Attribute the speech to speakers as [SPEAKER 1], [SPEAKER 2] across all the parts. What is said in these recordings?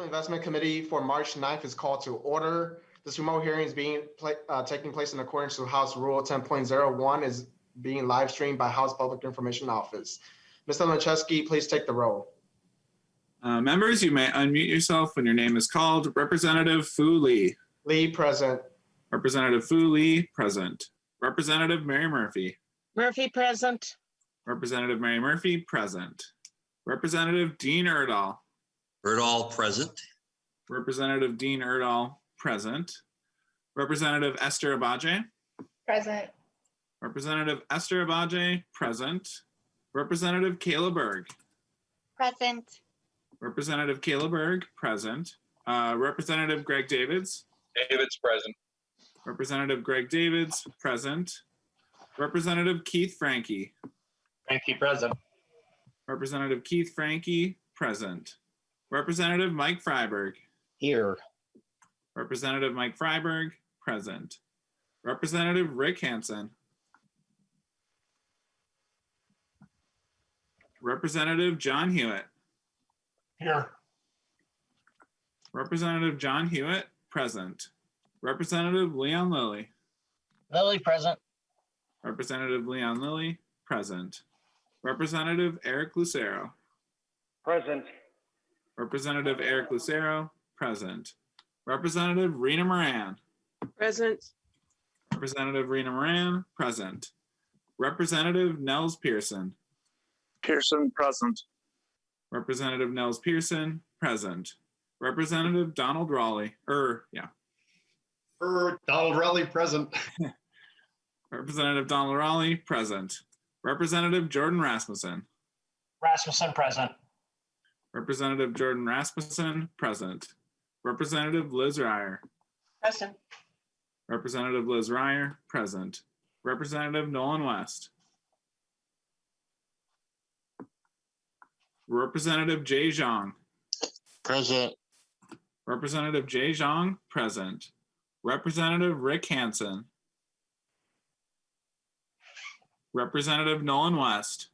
[SPEAKER 1] Investment Committee for March 9th is called to order. This remote hearing is taking place in accordance with House Rule 10.01 is being live streamed by House Public Information Office. Mr. Lancheski, please take the roll.
[SPEAKER 2] Members, you may unmute yourself when your name is called. Representative Fu Lee.
[SPEAKER 1] Lee, present.
[SPEAKER 2] Representative Fu Lee, present. Representative Mary Murphy.
[SPEAKER 3] Murphy, present.
[SPEAKER 2] Representative Mary Murphy, present. Representative Dean Erdahl.
[SPEAKER 4] Erdahl, present.
[SPEAKER 2] Representative Dean Erdahl, present. Representative Esther Abaje.
[SPEAKER 5] Present.
[SPEAKER 2] Representative Esther Abaje, present. Representative Kayla Berg.
[SPEAKER 5] Present.
[SPEAKER 2] Representative Kayla Berg, present. Representative Greg Davids.
[SPEAKER 6] Davids, present.
[SPEAKER 2] Representative Greg Davids, present. Representative Keith Frankie.
[SPEAKER 6] Frankie, present.
[SPEAKER 2] Representative Keith Frankie, present. Representative Mike Freiberg.
[SPEAKER 7] Here.
[SPEAKER 2] Representative Mike Freiberg, present. Representative Rick Hansen. Representative John Huot.
[SPEAKER 7] Here.
[SPEAKER 2] Representative John Huot, present. Representative Leon Lillie.
[SPEAKER 7] Lillie, present.
[SPEAKER 2] Representative Leon Lillie, present. Representative Eric Lucero.
[SPEAKER 6] Present.
[SPEAKER 2] Representative Eric Lucero, present. Representative Rena Moran.
[SPEAKER 3] Present.
[SPEAKER 2] Representative Rena Moran, present. Representative Nels Pearson.
[SPEAKER 6] Pearson, present.
[SPEAKER 2] Representative Nels Pearson, present. Representative Donald Raleigh,
[SPEAKER 7] Donald Raleigh, present.
[SPEAKER 2] Representative Donald Raleigh, present. Representative Jordan Rasmussen.
[SPEAKER 7] Rasmussen, present.
[SPEAKER 2] Representative Jordan Rasmussen, present. Representative Liz Reyer.
[SPEAKER 5] Present.
[SPEAKER 2] Representative Liz Reyer, present. Representative Nolan West. Representative Jay Zhang.
[SPEAKER 7] Present.
[SPEAKER 2] Representative Jay Zhang, present. Representative Rick Hansen. Representative Nolan West.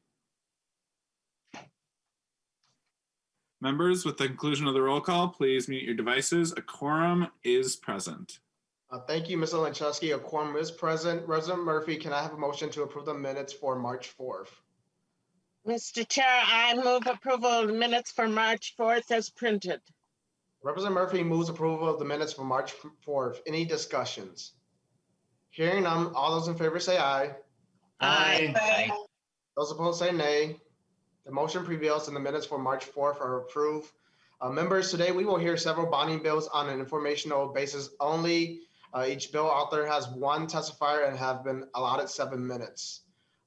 [SPEAKER 2] Members, with the conclusion of the roll call, please mute your devices. A quorum is present.
[SPEAKER 1] Thank you, Mr. Lancheski. A quorum is present. Representative Murphy, can I have a motion to approve the minutes for March 4th?
[SPEAKER 3] Mr. Chair, I move approval of the minutes for March 4th as printed.
[SPEAKER 1] Representative Murphy moves approval of the minutes for March 4th. Any discussions? Hearing none, all those in favor say aye.
[SPEAKER 3] Aye.
[SPEAKER 1] Those opposed say nay. The motion prevails and the minutes for March 4th are approved. Members, today we will hear several bonding bills on an informational basis only. Each bill author has one testifier and have been allotted 7 minutes.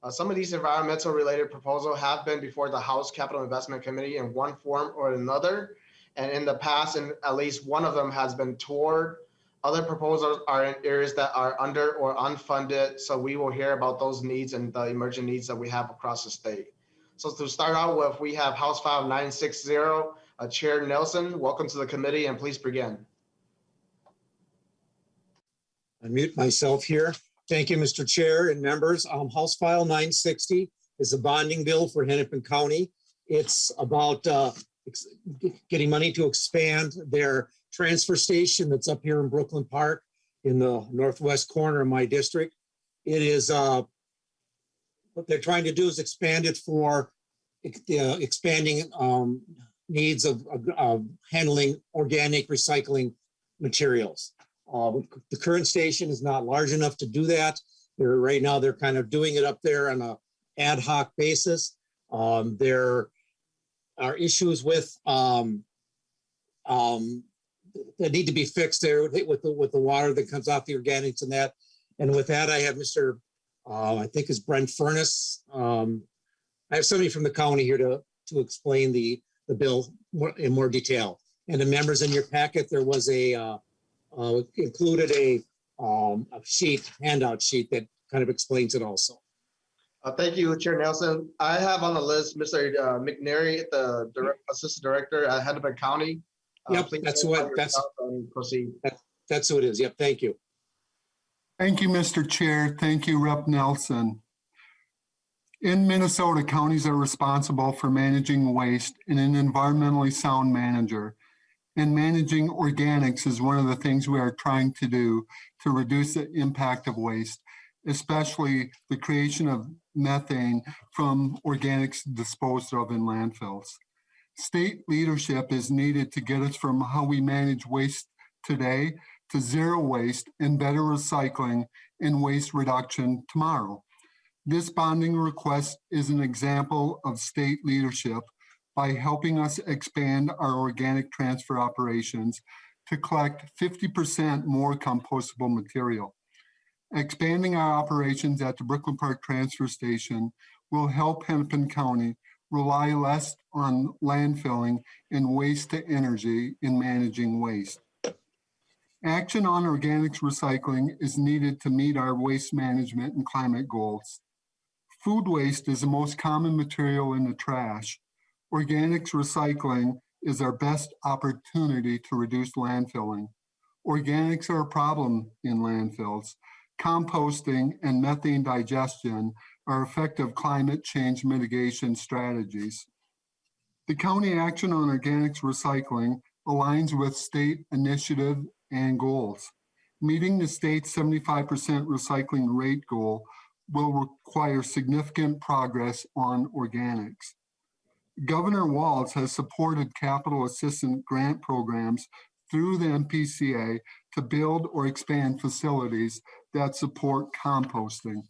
[SPEAKER 1] Some of these environmental related proposals have been before the House Capital Investment Committee in one form or another. And in the past, and at least one of them has been toward. Other proposals are in areas that are under or unfunded. So we will hear about those needs and the emerging needs that we have across the state. So to start out with, we have House File 960, Chair Nelson. Welcome to the committee and please begin.
[SPEAKER 8] Unmute myself here. Thank you, Mr. Chair and members. House File 960 is a bonding bill for Hennepin County. It's about getting money to expand their transfer station that's up here in Brooklyn Park in the northwest corner of my district. It is what they're trying to do is expand it for expanding needs of handling organic recycling materials. The current station is not large enough to do that. Right now they're kind of doing it up there on an ad hoc basis. There are issues with that need to be fixed there with the water that comes off the organics and that. And with that, I have Mr. I think is Brent Furness. I have somebody from the county here to explain the bill in more detail. And the members in your packet, there was included a handout sheet that kind of explains it also.
[SPEAKER 1] Thank you, Chair Nelson. I have on the list Mr. McNary, the Assistant Director at Hennepin County.
[SPEAKER 8] Yep, that's who it is. Yep, thank you.
[SPEAKER 9] Thank you, Mr. Chair. Thank you, Rep. Nelson. In Minnesota, counties are responsible for managing waste in an environmentally sound manner. and managing organics is one of the things we are trying to do to reduce the impact of waste, especially the creation of methane from organics disposed of in landfills. State leadership is needed to get us from how we manage waste today to zero waste and better recycling and waste reduction tomorrow. This bonding request is an example of state leadership by helping us expand our organic transfer operations to collect 50% more compostable material. Expanding our operations at the Brooklyn Park Transfer Station will help Hennepin County rely less on landfilling and waste to energy in managing waste. Action on organics recycling is needed to meet our waste management and climate goals. Food waste is the most common material in the trash. Organics recycling is our best opportunity to reduce landfilling. Organics are a problem in landfills. Composting and methane digestion are effective climate change mitigation strategies. The county action on organics recycling aligns with state initiative and goals. Meeting the state's 75% recycling rate goal will require significant progress on organics. Governor Walz has supported capital assistance grant programs through the MPCA to build or expand facilities that support composting.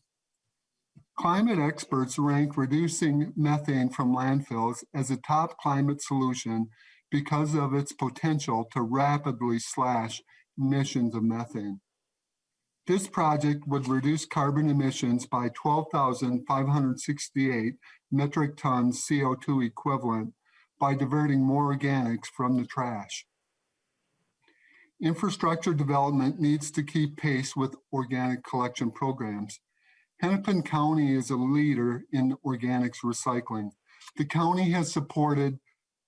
[SPEAKER 9] Climate experts rank reducing methane from landfills as a top climate solution because of its potential to rapidly slash emissions of methane. This project would reduce carbon emissions by 12,568 metric tons CO2 equivalent by diverting more organics from the trash. Infrastructure development needs to keep pace with organic collection programs. Hennepin County is a leader in organics recycling. The county has supported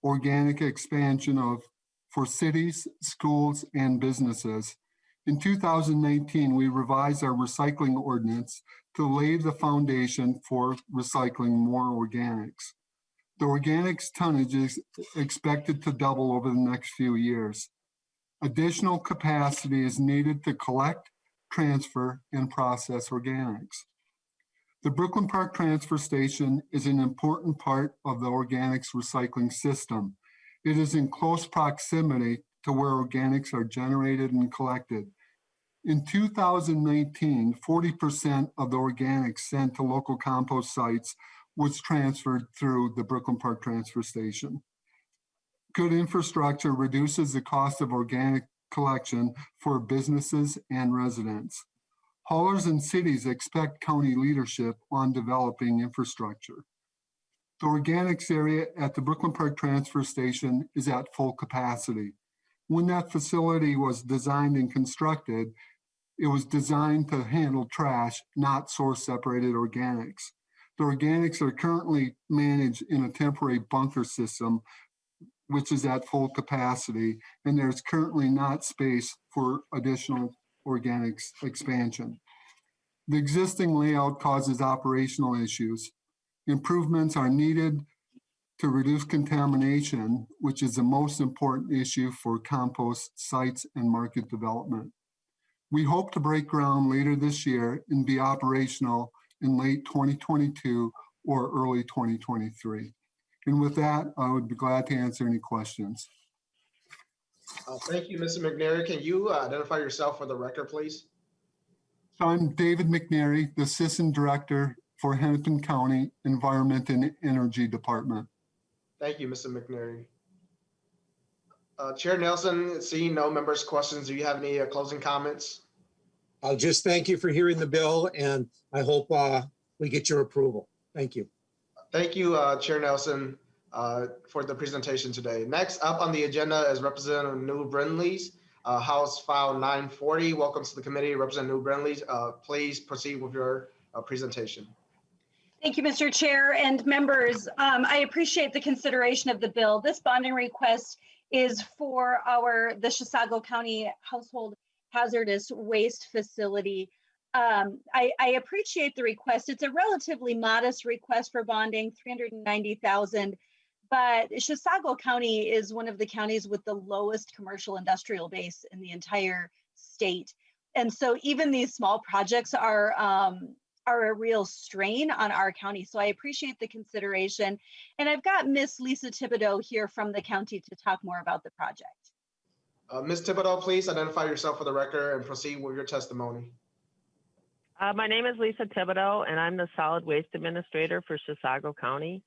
[SPEAKER 9] organic expansion for cities, schools, and businesses. In 2019, we revised our recycling ordinance to lay the foundation for recycling more organics. The organics tonnage is expected to double over the next few years. Additional capacity is needed to collect, transfer, and process organics. The Brooklyn Park Transfer Station is an important part of the organics recycling system. It is in close proximity to where organics are generated and collected. In 2019, 40% of the organics sent to local compost sites was transferred through the Brooklyn Park Transfer Station. Good infrastructure reduces the cost of organic collection for businesses and residents. Haulers and cities expect county leadership on developing infrastructure. The organics area at the Brooklyn Park Transfer Station is at full capacity. When that facility was designed and constructed, it was designed to handle trash, not source separated organics. The organics are currently managed in a temporary bunker system, which is at full capacity, and there's currently not space for additional organics expansion. The existing layout causes operational issues. Improvements are needed to reduce contamination, which is the most important issue for compost sites and market development. We hope to break ground later this year and be operational in late 2022 or early 2023. And with that, I would be glad to answer any questions.
[SPEAKER 1] Thank you, Mr. McNary. Can you identify yourself for the record, please?
[SPEAKER 9] So I'm David McNary, the Assistant Director for Hennepin County Environment and Energy Department.
[SPEAKER 1] Thank you, Mr. McNary. Chair Nelson, seeing no members' questions, do you have any closing comments?
[SPEAKER 8] I'll just thank you for hearing the bill, and I hope we get your approval. Thank you.
[SPEAKER 1] Thank you, Chair Nelson, for the presentation today. Next up on the agenda is Representative Neu Brindley's House File 940. Welcome to the committee, Representative Neu Brindley. Please proceed with your presentation.
[SPEAKER 10] Thank you, Mr. Chair and members. I appreciate the consideration of the bill. This bonding request is for the Chisago County Household Hazardous Waste Facility. I appreciate the request. It's a relatively modest request for bonding, $390,000. but Chisago County is one of the counties with the lowest commercial industrial base in the entire state. And so even these small projects are a real strain on our county. So I appreciate the consideration. And I've got Miss Lisa Thibodeau here from the county to talk more about the project.
[SPEAKER 1] Ms. Thibodeau, please identify yourself for the record and proceed with your testimony.
[SPEAKER 11] My name is Lisa Thibodeau, and I'm the Solid Waste Administrator for Chisago County.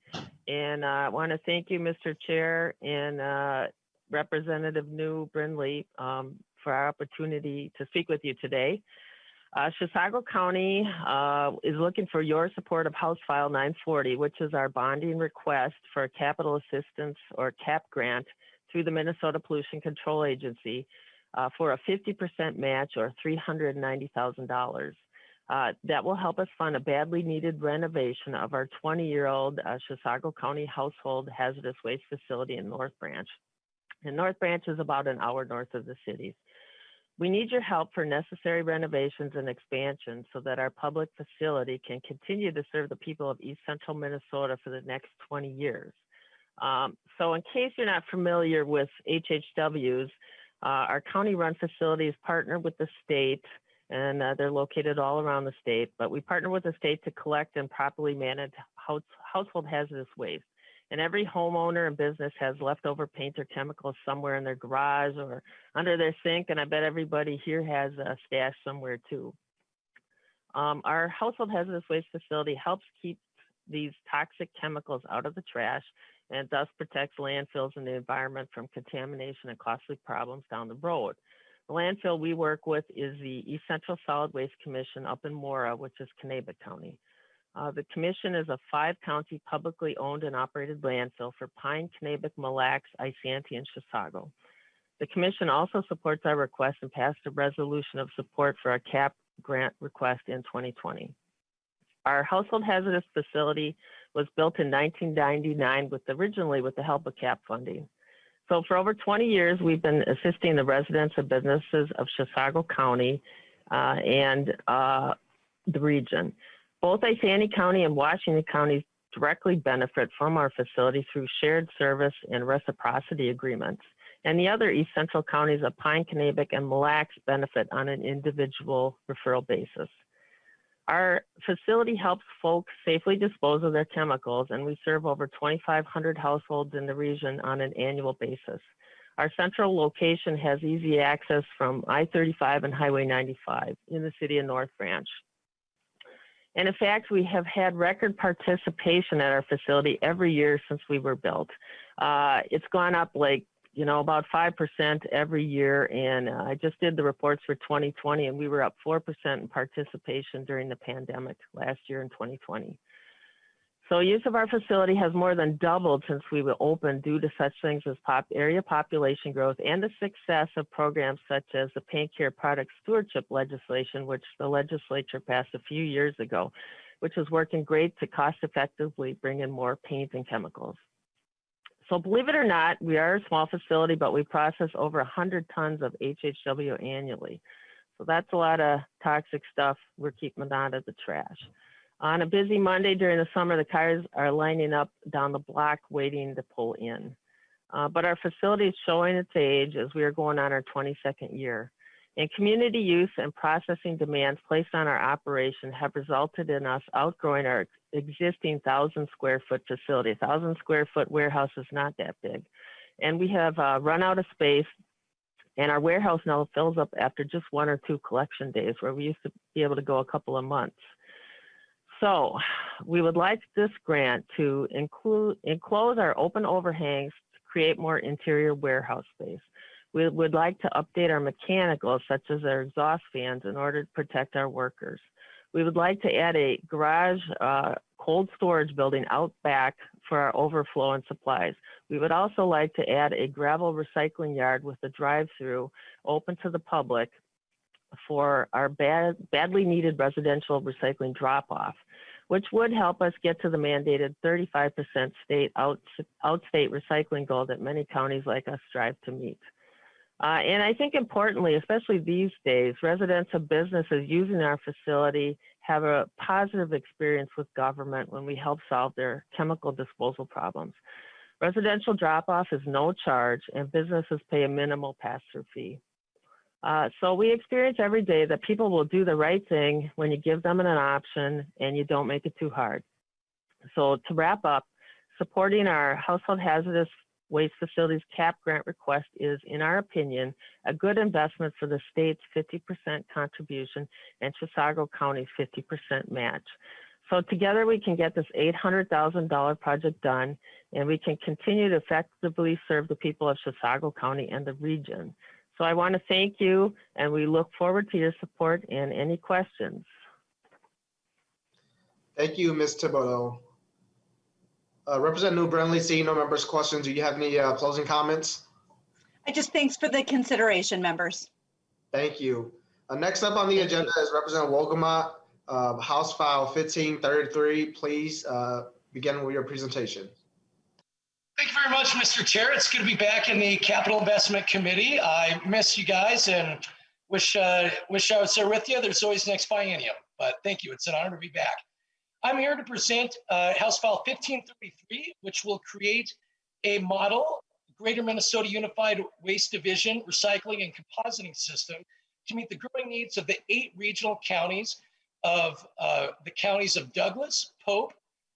[SPEAKER 11] And I want to thank you, Mr. Chair, and Representative Neu Brindley for our opportunity to speak with you today. Chisago County is looking for your support of House File 940, which is our bonding request for a capital assistance or CAP grant through the Minnesota Pollution Control Agency for a 50% match or $390,000. That will help us fund a badly needed renovation of our 20-year-old Chisago County household hazardous waste facility in North Branch. And North Branch is about an hour north of the cities. We need your help for necessary renovations and expansions so that our public facility can continue to serve the people of East Central Minnesota for the next 20 years. So in case you're not familiar with HHWs, our county-run facilities partner with the state, and they're located all around the state, but we partner with the state to collect and properly manage household hazardous waste. And every homeowner and business has leftover paint or chemicals somewhere in their garage or under their sink, and I bet everybody here has a stash somewhere too. Our household hazardous waste facility helps keep these toxic chemicals out of the trash and thus protects landfills and the environment from contamination and costly problems down the road. The landfill we work with is the East Central Solid Waste Commission up in Mora, which is Kanabec County. The commission is a 5-county publicly owned and operated landfill for Pine, Kanabec, Mille Lacs, Isanti, and Chisago. The commission also supports our request and passed a resolution of support for our CAP grant request in 2020. Our household hazardous facility was built in 1999 originally with the help of CAP funding. So for over 20 years, we've been assisting the residents and businesses of Chisago County and the region. Both Isanti County and Washington County directly benefit from our facility through shared service and reciprocity agreements. And the other East Central counties of Pine, Kanabec, and Mille Lacs benefit on an individual referral basis. Our facility helps folks safely dispose of their chemicals, and we serve over 2,500 households in the region on an annual basis. Our central location has easy access from I-35 and Highway 95 in the city of North Branch. And in fact, we have had record participation at our facility every year since we were built. It's gone up about 5% every year. And I just did the reports for 2020, and we were up 4% in participation during the pandemic last year in 2020. So use of our facility has more than doubled since we were open due to such things as area population growth and the success of programs such as the Paint Care Product Stewardship legislation, which the legislature passed a few years ago, which is working great to cost effectively bring in more paint and chemicals. So believe it or not, we are a small facility, but we process over 100 tons of HHW annually. So that's a lot of toxic stuff we're keeping out of the trash. On a busy Monday during the summer, the cars are lining up down the block waiting to pull in. But our facility is showing its age as we are going on our 22nd year. And community use and processing demands placed on our operation have resulted in us outgrowing our existing 1,000 square foot facility. 1,000 square foot warehouse is not that big. And we have run out of space, and our warehouse now fills up after just 1 or 2 collection days, where we used to be able to go a couple of months. So we would like this grant to enclose our open overhangs to create more interior warehouse space. We would like to update our mechanicals, such as our exhaust fans, in order to protect our workers. We would like to add a garage cold storage building out back for our overflow and supplies. We would also like to add a gravel recycling yard with a drive-through open to the public for our badly needed residential recycling drop-off, which would help us get to the mandated 35% outstate recycling goal that many counties like us strive to meet. And I think importantly, especially these days, residents and businesses using our facility have a positive experience with government when we help solve their chemical disposal problems. Residential drop-off is no charge, and businesses pay a minimal pass-through fee. So we experience every day that people will do the right thing when you give them an option and you don't make it too hard. So to wrap up, supporting our household hazardous waste facilities CAP grant request is, in our opinion, a good investment for the state's 50% contribution and Chisago County's 50% match. So together we can get this $800,000 project done, and we can continue to effectively serve the people of Chisago County and the region. So I want to thank you, and we look forward to your support and any questions.
[SPEAKER 1] Thank you, Ms. Thibodeau. Representative Neu Brindley, seeing no members' questions, do you have any closing comments?
[SPEAKER 10] Thanks for the consideration, members.
[SPEAKER 1] Thank you. Next up on the agenda is Representative Wolgamott, House File 1533. Please begin with your presentation.
[SPEAKER 12] Thank you very much, Mr. Chair. It's good to be back in the Capital Investment Committee. I miss you guys and wish I was there with you. There's always next biennium, but thank you. It's an honor to be back. I'm here to present House File 1533, which will create a model Greater Minnesota Unified Waste Division Recycling and Compositing System to meet the growing needs of the 8 regional counties of the counties of Douglas, Pope,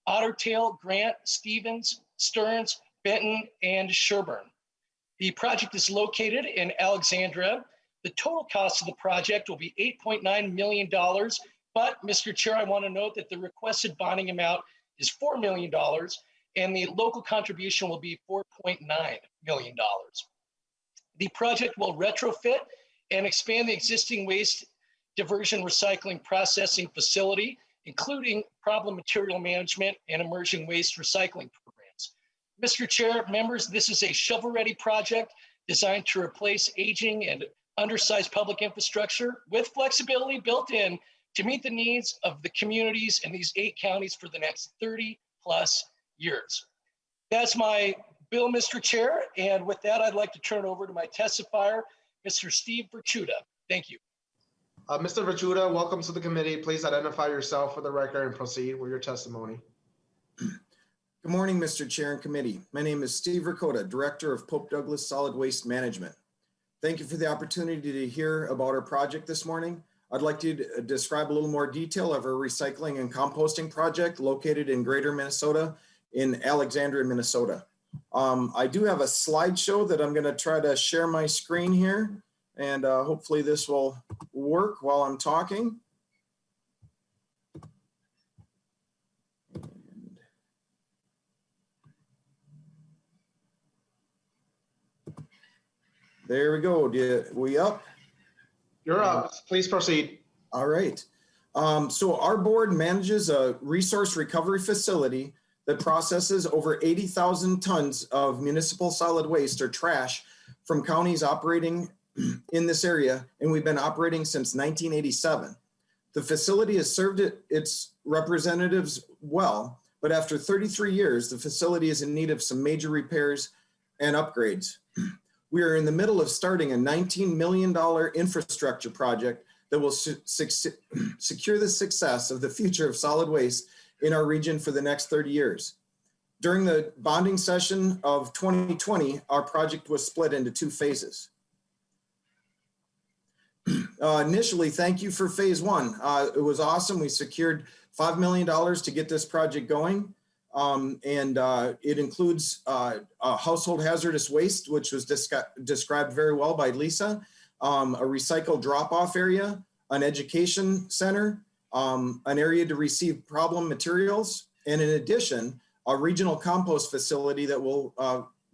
[SPEAKER 12] Otter Tail, Grant, Stevens, Stearns, Benton, and Sherburne. The project is located in Alexandria. The total cost of the project will be $8.9 million. But, Mr. Chair, I want to note that the requested bonding amount is $4 million, and the local contribution will be $4.9 million. The project will retrofit and expand the existing waste diversion recycling processing facility, including problem material management and emerging waste recycling programs. Mr. Chair, members, this is a shovel-ready project designed to replace aging and undersized public infrastructure with flexibility built in to meet the needs of the communities in these 8 counties for the next 30+ years. That's my bill, Mr. Chair. And with that, I'd like to turn it over to my testifier, Mr. Steve Verchuda. Thank you.
[SPEAKER 1] Mr. Verchuda, welcome to the committee. Please identify yourself for the record and proceed with your testimony.
[SPEAKER 13] Good morning, Mr. Chair and committee. My name is Steve Verchuda, Director of Pope Douglas Solid Waste Management. Thank you for the opportunity to hear about our project this morning. I'd like to describe a little more detail of our recycling and composting project located in Greater Minnesota in Alexandria, Minnesota. I do have a slideshow that I'm going to try to share my screen here, and hopefully this will work while I'm talking. There we go. We up?
[SPEAKER 1] You're up. Please proceed.
[SPEAKER 13] All right. So our board manages a resource recovery facility that processes over 80,000 tons of municipal solid waste or trash from counties operating in this area, and we've been operating since 1987. The facility has served its representatives well, but after 33 years, the facility is in need of some major repairs and upgrades. We are in the middle of starting a $19 million infrastructure project that will secure the success of the future of solid waste in our region for the next 30 years. During the bonding session of 2020, our project was split into 2 phases. Initially, thank you for phase 1. It was awesome. We secured $5 million to get this project going. It includes household hazardous waste, which was described very well by Lisa, a recycled drop-off area, an education center, an area to receive problem materials, and in addition, a regional compost facility that will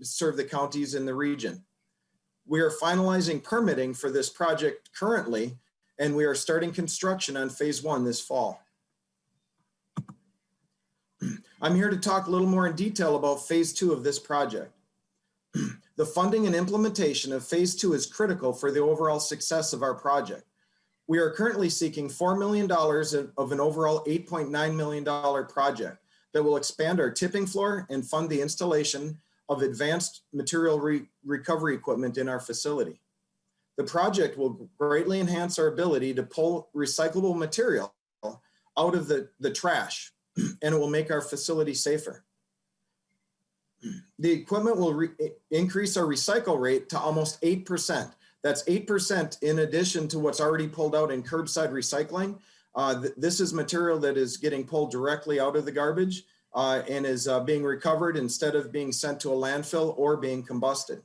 [SPEAKER 13] serve the counties in the region. We are finalizing permitting for this project currently, and we are starting construction on phase 1 this fall. I'm here to talk a little more in detail about phase 2 of this project. The funding and implementation of phase 2 is critical for the overall success of our project. We are currently seeking $4 million of an overall $8.9 million project that will expand our tipping floor and fund the installation of advanced material recovery equipment in our facility. The project will greatly enhance our ability to pull recyclable material out of the trash, and it will make our facility safer. The equipment will increase our recycle rate to almost 8%. That's 8% in addition to what's already pulled out in curbside recycling. This is material that is getting pulled directly out of the garbage and is being recovered instead of being sent to a landfill or being combusted.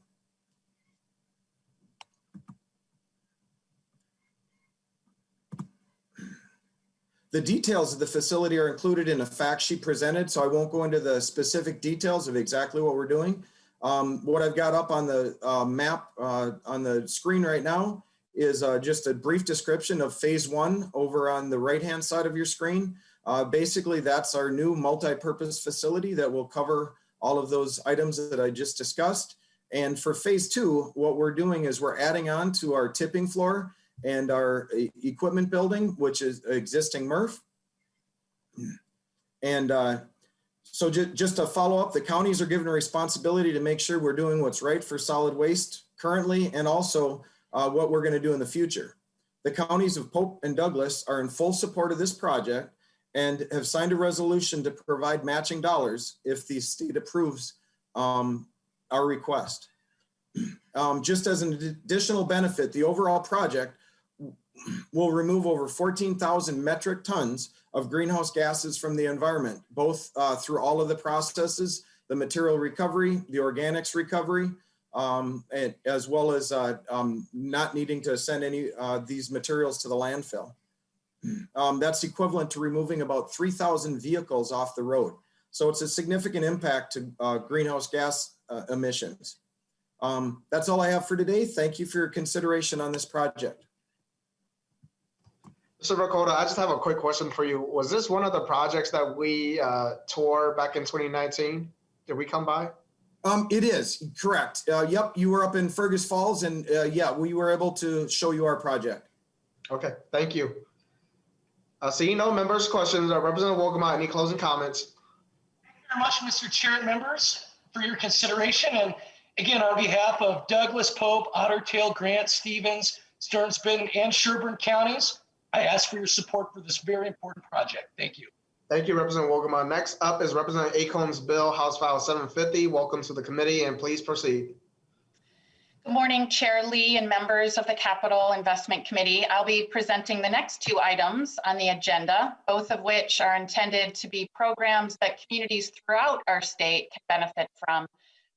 [SPEAKER 13] The details of the facility are included in a fact sheet presented, so I won't go into the specific details of exactly what we're doing. What I've got up on the map on the screen right now is just a brief description of phase 1 over on the right-hand side of your screen. Basically, that's our new multi-purpose facility that will cover all of those items that I just discussed. And for phase 2, what we're doing is we're adding on to our tipping floor and our equipment building, which is existing MRF. And so just to follow up, the counties are given a responsibility to make sure we're doing what's right for solid waste currently, and also what we're going to do in the future. The counties of Pope and Douglas are in full support of this project and have signed a resolution to provide matching dollars if the state approves our request. Just as an additional benefit, the overall project will remove over 14,000 metric tons of greenhouse gases from the environment, both through all of the processes, the material recovery, the organics recovery, and as well as not needing to send any these materials to the landfill. That's equivalent to removing about 3,000 vehicles off the road. So it's a significant impact to greenhouse gas emissions. That's all I have for today. Thank you for your consideration on this project.
[SPEAKER 1] Mr. Rakota, I just have a quick question for you. Was this one of the projects that we toured back in 2019? Did we come by?
[SPEAKER 13] It is, correct. Yep, you were up in Fergus Falls, and yeah, we were able to show you our project.
[SPEAKER 1] Okay, thank you. Seeing no members' questions, Representative Wolgamott, any closing comments?
[SPEAKER 12] Thank you very much, Mr. Chair and members, for your consideration. And again, on behalf of Douglas, Pope, Otter Tail, Grant, Stevens, Stearns, Benton, and Sherburne counties, I ask for your support for this very important project. Thank you.
[SPEAKER 1] Thank you, Representative Wolgamott. Next up is Representative Acomb's bill, House File 750. Welcome to the committee, and please proceed.
[SPEAKER 5] Good morning, Chair Lee and members of the Capital Investment Committee. I'll be presenting the next 2 items on the agenda, both of which are intended to be programs that communities throughout our state can benefit from,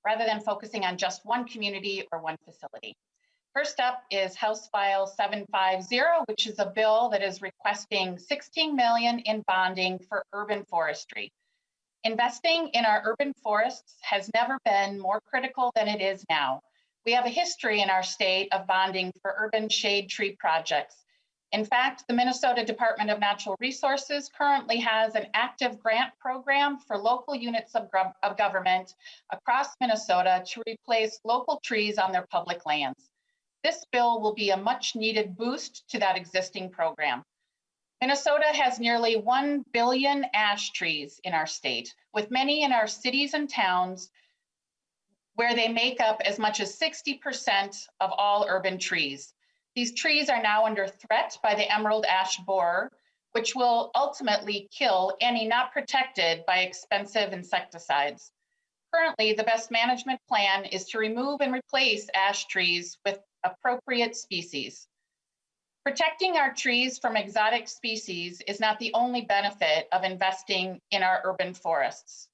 [SPEAKER 5] rather than focusing on just one community or one facility. First up is House File 750, which is a bill that is requesting $16 million in bonding for urban forestry. Investing in our urban forests has never been more critical than it is now. We have a history in our state of bonding for urban shade tree projects. In fact, the Minnesota Department of Natural Resources currently has an active grant program for local units of government across Minnesota to replace local trees on their public lands. This bill will be a much needed boost to that existing program. Minnesota has nearly 1 billion ash trees in our state, with many in our cities and towns where they make up as much as 60% of all urban trees. These trees are now under threat by the emerald ash borer, which will ultimately kill any not protected by expensive insecticides. Currently, the best management plan is to remove and replace ash trees with appropriate species. Protecting our trees from exotic species is not the only benefit of investing in our urban forests.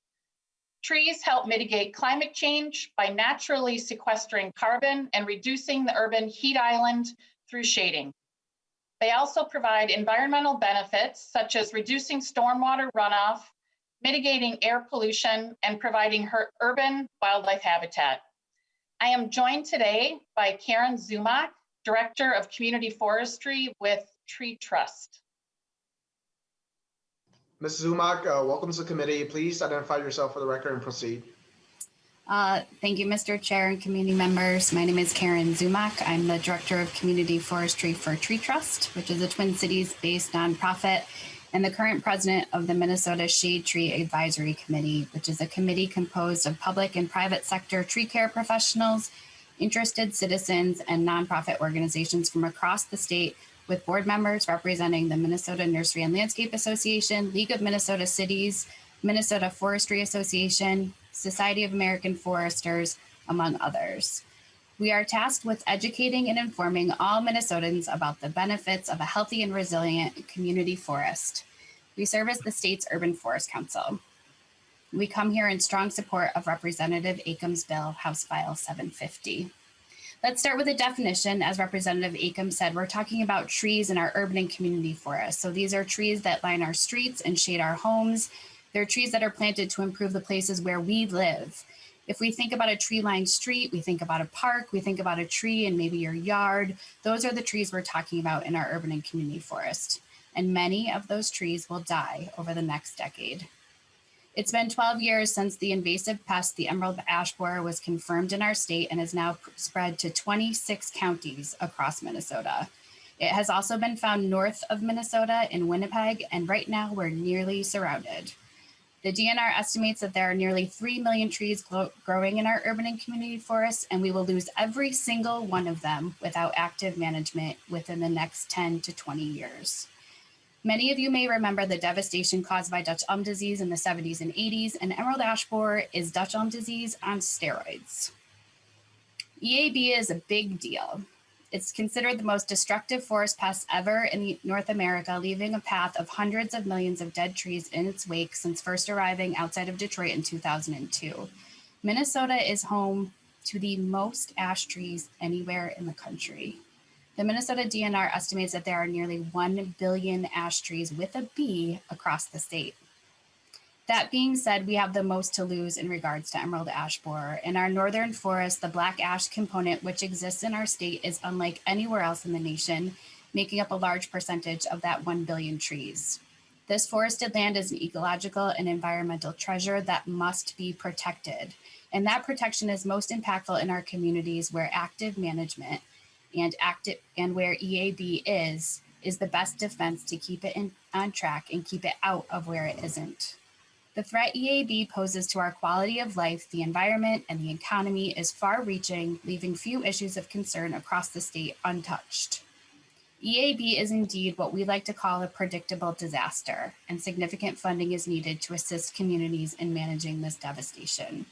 [SPEAKER 5] Trees help mitigate climate change by naturally sequestering carbon and reducing the urban heat island through shading. They also provide environmental benefits such as reducing stormwater runoff, mitigating air pollution, and providing urban wildlife habitat. I am joined today by Karen Zumak, Director of Community Forestry with Tree Trust.
[SPEAKER 1] Ms. Zumak, welcome to the committee. Please identify yourself for the record and proceed.
[SPEAKER 14] Thank you, Mr. Chair and community members. My name is Karen Zumak. I'm the Director of Community Forestry for Tree Trust, which is a Twin Cities-based nonprofit, and the current president of the Minnesota Shade Tree Advisory Committee, which is a committee composed of public and private sector tree care professionals, interested citizens, and nonprofit organizations from across the state, with board members representing the Minnesota Nursery and Landscape Association, League of Minnesota Cities, Minnesota Forestry Association, Society of American Foresters, among others. We are tasked with educating and informing all Minnesotans about the benefits of a healthy and resilient community forest. We serve as the state's Urban Forest Council. We come here in strong support of Representative Acomb's bill, House File 750. Let's start with a definition. As Representative Acomb said, we're talking about trees in our urban and community forests. So these are trees that line our streets and shade our homes. They're trees that are planted to improve the places where we live. If we think about a tree-lined street, we think about a park, we think about a tree in maybe your yard. Those are the trees we're talking about in our urban and community forest. And many of those trees will die over the next decade. It's been 12 years since the invasive pest, the emerald ash borer, was confirmed in our state and is now spread to 26 counties across Minnesota. It has also been found north of Minnesota in Winnipeg, and right now we're nearly surrounded. The DNR estimates that there are nearly 3 million trees growing in our urban and community forests, and we will lose every single one of them without active management within the next 10 to 20 years. Many of you may remember the devastation caused by Dutch elm disease in the 70s and 80s, and emerald ash borer is Dutch elm disease on steroids. EAB is a big deal. It's considered the most destructive forest pest ever in North America, leaving a path of hundreds of millions of dead trees in its wake since first arriving outside of Detroit in 2002. Minnesota is home to the most ash trees anywhere in the country. The Minnesota DNR estimates that there are nearly 1 billion ash trees with a B across the state. That being said, we have the most to lose in regards to emerald ash borer. In our northern forest, the black ash component, which exists in our state, is unlike anywhere else in the nation, making up a large percentage of that 1 billion trees. This forested land is an ecological and environmental treasure that must be protected. And that protection is most impactful in our communities where active management and where EAB is the best defense to keep it on track and keep it out of where it isn't. The threat EAB poses to our quality of life, the environment, and the economy is far-reaching, leaving few issues of concern across the state untouched. EAB is indeed what we like to call a predictable disaster, and significant funding is needed to assist communities in managing this devastation.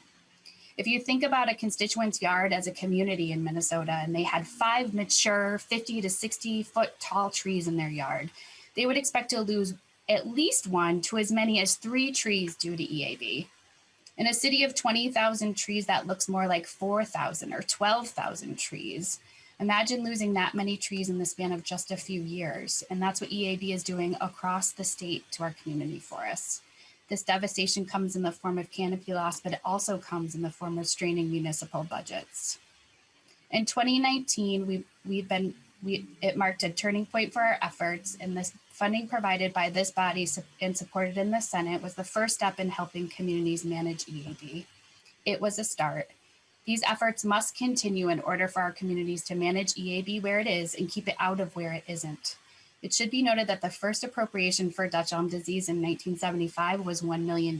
[SPEAKER 14] If you think about a constituent's yard as a community in Minnesota and they had 5 mature 50 to 60 foot tall trees in their yard, they would expect to lose at least 1 to as many as 3 trees due to EAB. In a city of 20,000 trees, that looks more like 4,000 or 12,000 trees. Imagine losing that many trees in the span of just a few years. And that's what EAB is doing across the state to our community forests. This devastation comes in the form of canopy loss, but it also comes in the form of straining municipal budgets. In 2019, it marked a turning point for our efforts, and this funding provided by this body and supported in the Senate was the first step in helping communities manage EAB. It was a start. These efforts must continue in order for our communities to manage EAB where it is and keep it out of where it isn't. It should be noted that the first appropriation for Dutch elm disease in 1975 was $1 million.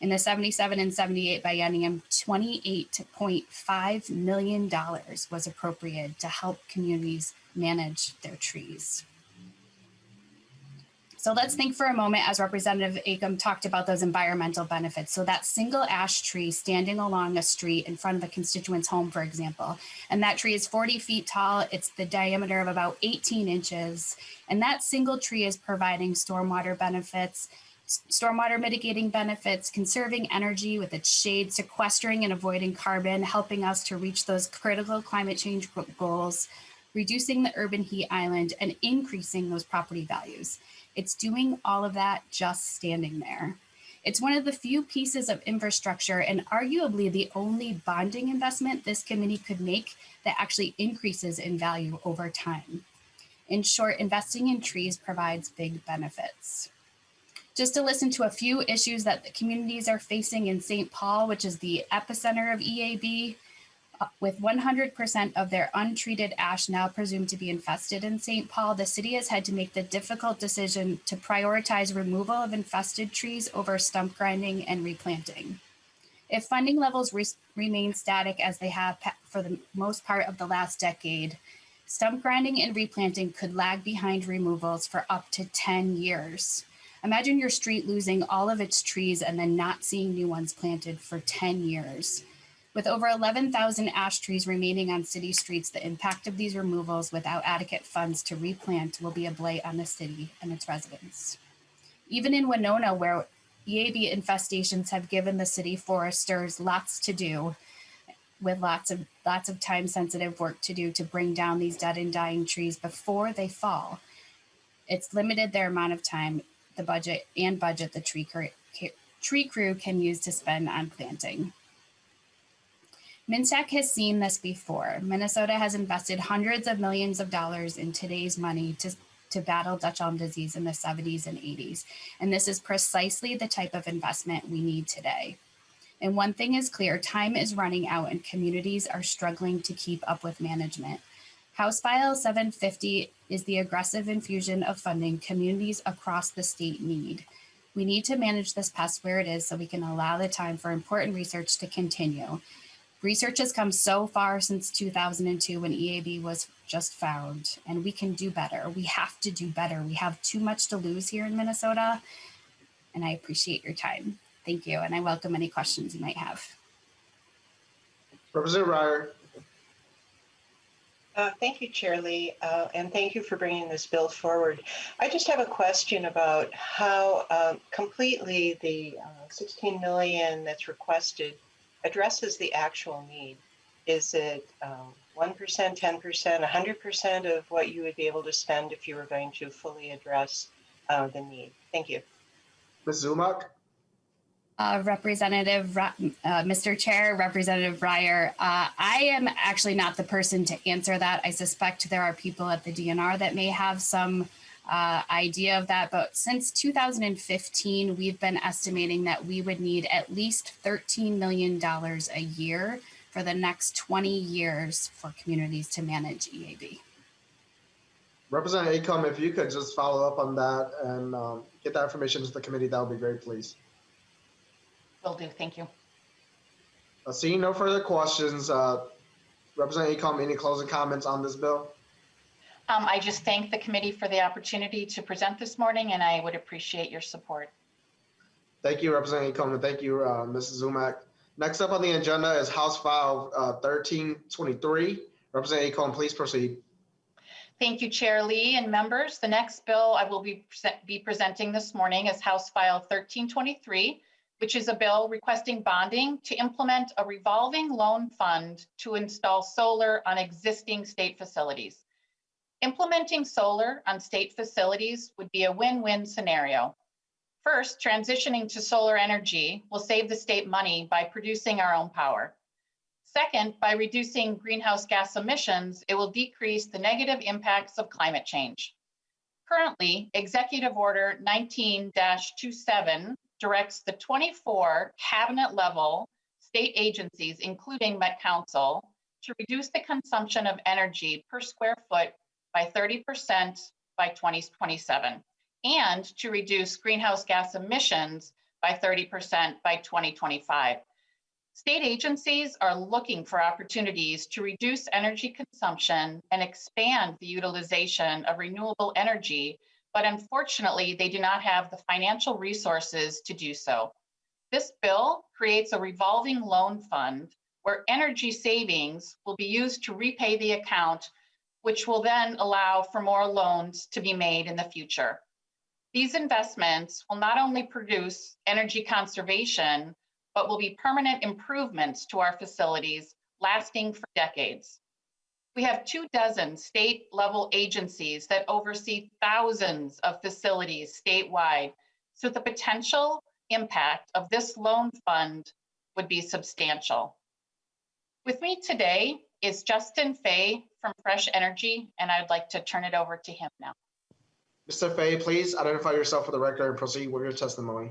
[SPEAKER 14] In the 77 and 78 biennium, $28.5 million was appropriated to help communities manage their trees. So let's think for a moment, as Representative Acomb talked about those environmental benefits. So that single ash tree standing along a street in front of a constituent's home, for example, and that tree is 40 feet tall. It's the diameter of about 18 inches. And that single tree is providing stormwater benefits, stormwater mitigating benefits, conserving energy with its shade, sequestering and avoiding carbon, helping us to reach those critical climate change goals, reducing the urban heat island, and increasing those property values. It's doing all of that just standing there. It's one of the few pieces of infrastructure and arguably the only bonding investment this committee could make that actually increases in value over time. In short, investing in trees provides big benefits. Just to listen to a few issues that the communities are facing in St. Paul, which is the epicenter of EAB, with 100% of their untreated ash now presumed to be infested in St. Paul, the city has had to make the difficult decision to prioritize removal of infested trees over stump grinding and replanting. If funding levels remain static as they have for the most part of the last decade, stump grinding and replanting could lag behind removals for up to 10 years. Imagine your street losing all of its trees and then not seeing new ones planted for 10 years. With over 11,000 ash trees remaining on city streets, the impact of these removals without adequate funds to replant will be a blight on the city and its residents. Even in Winona, where EAB infestations have given the city foresters lots to do, with lots of time-sensitive work to do to bring down these dead and dying trees before they fall, it's limited their amount of time, the budget the tree crew can use to spend on planting. MnSTAC has seen this before. Minnesota has invested hundreds of millions of dollars in today's money to battle Dutch elm disease in the 70s and 80s. And this is precisely the type of investment we need today. And one thing is clear, time is running out and communities are struggling to keep up with management. House File 750 is the aggressive infusion of funding communities across the state need. We need to manage this pest where it is so we can allow the time for important research to continue. Research has come so far since 2002 when EAB was just found, and we can do better. We have to do better. We have too much to lose here in Minnesota, and I appreciate your time. Thank you, and I welcome any questions you might have.
[SPEAKER 1] Representative Reyer.
[SPEAKER 3] Thank you, Chair Lee, and thank you for bringing this bill forward. I just have a question about how completely the 16 million that's requested addresses the actual need. Is it 1%, 10%, 100% of what you would be able to spend if you were going to fully address the need? Thank you.
[SPEAKER 1] Ms. Zumach?
[SPEAKER 14] Mr. Chair, Representative Reyer, I am actually not the person to answer that. I suspect there are people at the DNR that may have some idea of that, but since 2015, we've been estimating that we would need at least $13 million a year for the next 20 years for communities to manage EAB.
[SPEAKER 1] Representative Acomb, if you could just follow up on that and get that information to the committee, that would be great, please.
[SPEAKER 5] Will do, thank you.
[SPEAKER 1] Seeing no further questions, Representative Acomb, any closing comments on this bill?
[SPEAKER 5] I just thank the committee for the opportunity to present this morning, and I would appreciate your support.
[SPEAKER 1] Thank you, Representative Acomb, and thank you, Mrs. Zumach. Next up on the agenda is House File 1323. Representative Acomb, please proceed.
[SPEAKER 5] Thank you, Chair Lee and members. The next bill I will be presenting this morning is House File 1323, which is a bill requesting bonding to implement a revolving loan fund to install solar on existing state facilities. Implementing solar on state facilities would be a win-win scenario. First, transitioning to solar energy will save the state money by producing our own power. Second, by reducing greenhouse gas emissions, it will decrease the negative impacts of climate change. Currently, Executive Order 19-27 directs the 24 cabinet-level state agencies, including Met Council, to reduce the consumption of energy per square foot by 30% by 2027, and to reduce greenhouse gas emissions by 30% by 2025. State agencies are looking for opportunities to reduce energy consumption and expand the utilization of renewable energy, but unfortunately, they do not have the financial resources to do so. This bill creates a revolving loan fund where energy savings will be used to repay the account, which will then allow for more loans to be made in the future. These investments will not only produce energy conservation, but will be permanent improvements to our facilities lasting for decades. We have 24 state-level agencies that oversee thousands of facilities statewide, so the potential impact of this loan fund would be substantial. With me today is Justin Fay from Fresh Energy, and I'd like to turn it over to him now.
[SPEAKER 1] Mr. Fay, please identify yourself for the record and proceed with your testimony.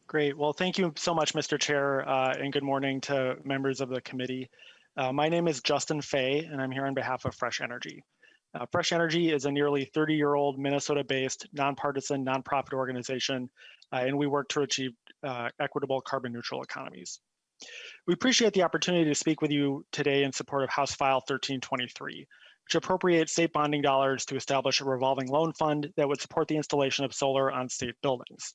[SPEAKER 15] Great. Well, thank you so much, Mr. Chair, and good morning to members of the committee. My name is Justin Fay, and I'm here on behalf of Fresh Energy. Fresh Energy is a nearly 30-year-old Minnesota-based nonpartisan nonprofit organization, and we work to achieve equitable carbon neutral economies. We appreciate the opportunity to speak with you today in support of House File 1323, which appropriates state bonding dollars to establish a revolving loan fund that would support the installation of solar on state buildings.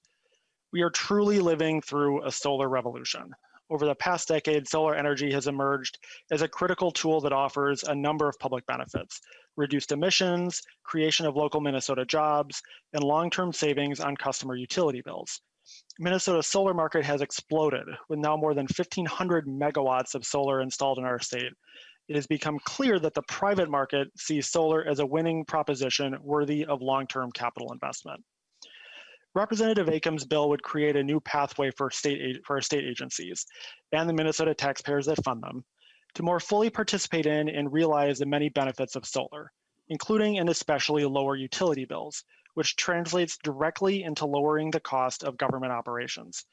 [SPEAKER 15] We are truly living through a solar revolution. Over the past decade, solar energy has emerged as a critical tool that offers a number of public benefits: reduced emissions, creation of local Minnesota jobs, and long-term savings on customer utility bills. Minnesota's solar market has exploded, with now more than 1,500 megawatts of solar installed in our state. It has become clear that the private market sees solar as a winning proposition worthy of long-term capital investment. Representative Acomb's bill would create a new pathway for our state agencies and the Minnesota taxpayers that fund them to more fully participate in and realize the many benefits of solar, including and especially lower utility bills, which translates directly into lowering the cost of government operations.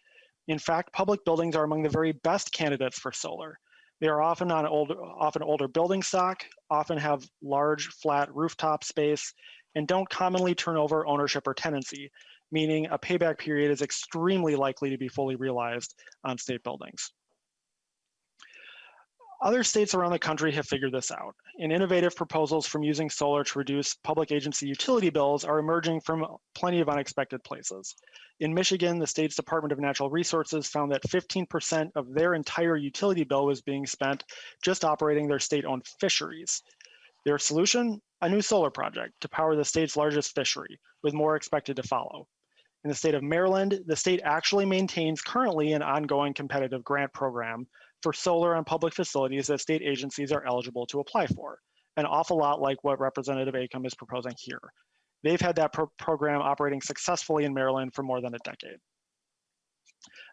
[SPEAKER 15] In fact, public buildings are among the very best candidates for solar. They are often older building stock, often have large flat rooftop space, and don't commonly turn over ownership or tenancy, meaning a payback period is extremely likely to be fully realized on state buildings. Other states around the country have figured this out, and innovative proposals from using solar to reduce public agency utility bills are emerging from plenty of unexpected places. In Michigan, the state's Department of Natural Resources found that 15% of their entire utility bill was being spent just operating their state-owned fisheries. Their solution? A new solar project to power the state's largest fishery, with more expected to follow. In the state of Maryland, the state actually maintains currently an ongoing competitive grant program for solar on public facilities that state agencies are eligible to apply for, an awful lot like what Representative Acomb is proposing here. They've had that program operating successfully in Maryland for more than a decade.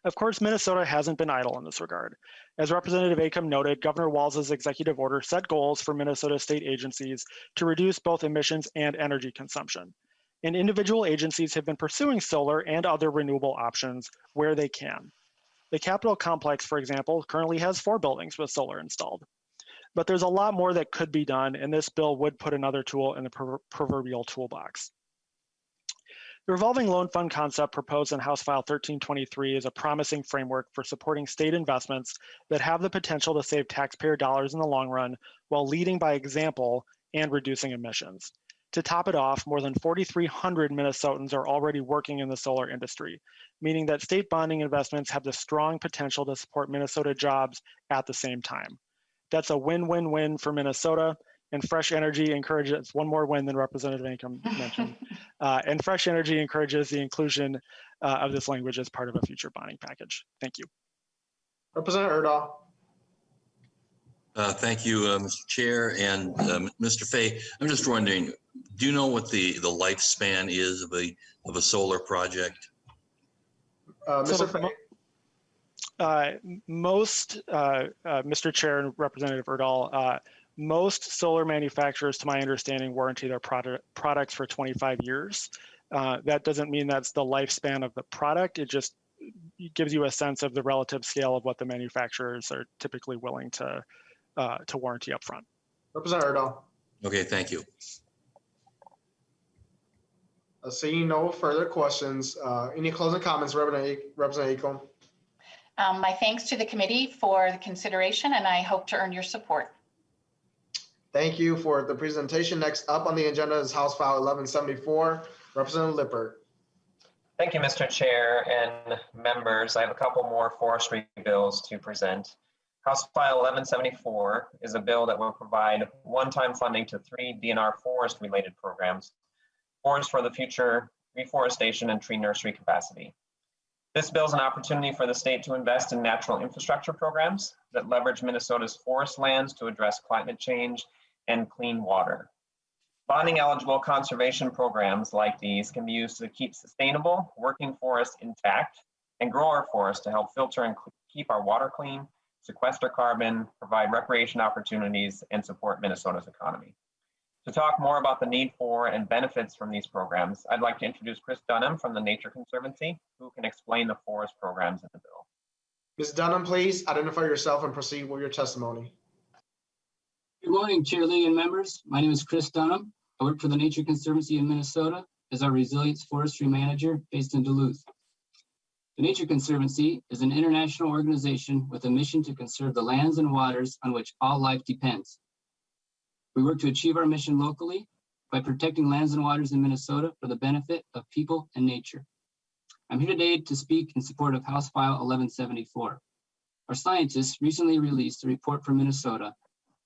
[SPEAKER 15] Of course, Minnesota hasn't been idle in this regard. As Representative Acomb noted, Governor Walz's executive order set goals for Minnesota state agencies to reduce both emissions and energy consumption. And individual agencies have been pursuing solar and other renewable options where they can. The Capitol complex, for example, currently has 4 buildings with solar installed. But there's a lot more that could be done, and this bill would put another tool in the proverbial toolbox. The revolving loan fund concept proposed in House File 1323 is a promising framework for supporting state investments that have the potential to save taxpayer dollars in the long run while leading by example and reducing emissions. To top it off, more than 4,300 Minnesotans are already working in the solar industry, meaning that state bonding investments have the strong potential to support Minnesota jobs at the same time. That's a win-win-win for Minnesota, and Fresh Energy encourages, one more win than Representative Acomb mentioned, and Fresh Energy encourages the inclusion of this language as part of a future bonding package. Thank you.
[SPEAKER 1] Representative Erdahl.
[SPEAKER 4] Thank you, Mr. Chair, and Mr. Fay. I'm just wondering, do you know what the lifespan is of a solar project?
[SPEAKER 1] Mr. Fay.
[SPEAKER 15] Mr. Chair and Representative Erdahl, most solar manufacturers, to my understanding, warranty their products for 25 years. That doesn't mean that's the lifespan of the product. It just gives you a sense of the relative scale of what the manufacturers are typically willing to warranty up front.
[SPEAKER 1] Representative Erdahl.
[SPEAKER 4] Okay, thank you.
[SPEAKER 1] Seeing no further questions, any closing comments, Representative Acomb?
[SPEAKER 5] My thanks to the committee for the consideration, and I hope to earn your support.
[SPEAKER 1] Thank you for the presentation. Next up on the agenda is House File 1174, Representative Lippert.
[SPEAKER 16] Thank you, Mr. Chair and members. I have a couple more forestry bills to present. House File 1174 is a bill that will provide one-time funding to 3 DNR forest-related programs, Forest for the Future, reforestation, and tree nursery capacity. This bill is an opportunity for the state to invest in natural infrastructure programs that leverage Minnesota's forest lands to address climate change and clean water. Bonding eligible conservation programs like these can be used to keep sustainable working forests intact and grow our forests to help filter and keep our water clean, sequester carbon, provide recreation opportunities, and support Minnesota's economy. To talk more about the need for and benefits from these programs, I'd like to introduce Chris Dunham from the Nature Conservancy, who can explain the forest programs in the bill.
[SPEAKER 1] Ms. Dunham, please identify yourself and proceed with your testimony.
[SPEAKER 17] Good morning, Chair Lee and members. My name is Chris Dunham. I work for the Nature Conservancy in Minnesota as our Resilience Forestry Manager based in Duluth. The Nature Conservancy is an international organization with a mission to conserve the lands and waters on which all life depends. We work to achieve our mission locally by protecting lands and waters in Minnesota for the benefit of people and nature. I'm here today to speak in support of House File 1174. Our scientists recently released a report from Minnesota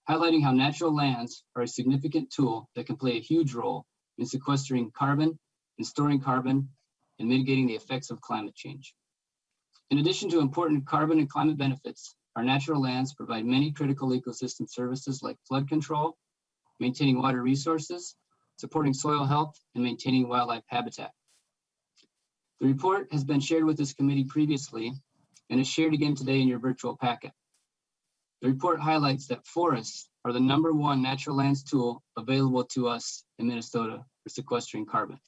[SPEAKER 17] highlighting how natural lands are a significant tool that can play a huge role in sequestering carbon and storing carbon and mitigating the effects of climate change. In addition to important carbon and climate benefits, our natural lands provide many critical ecosystem services like flood control, maintaining water resources, supporting soil health, and maintaining wildlife habitat. The report has been shared with this committee previously and is shared again today in your virtual packet. The report highlights that forests are the #1 natural lands tool available to us in Minnesota for sequestering carbon.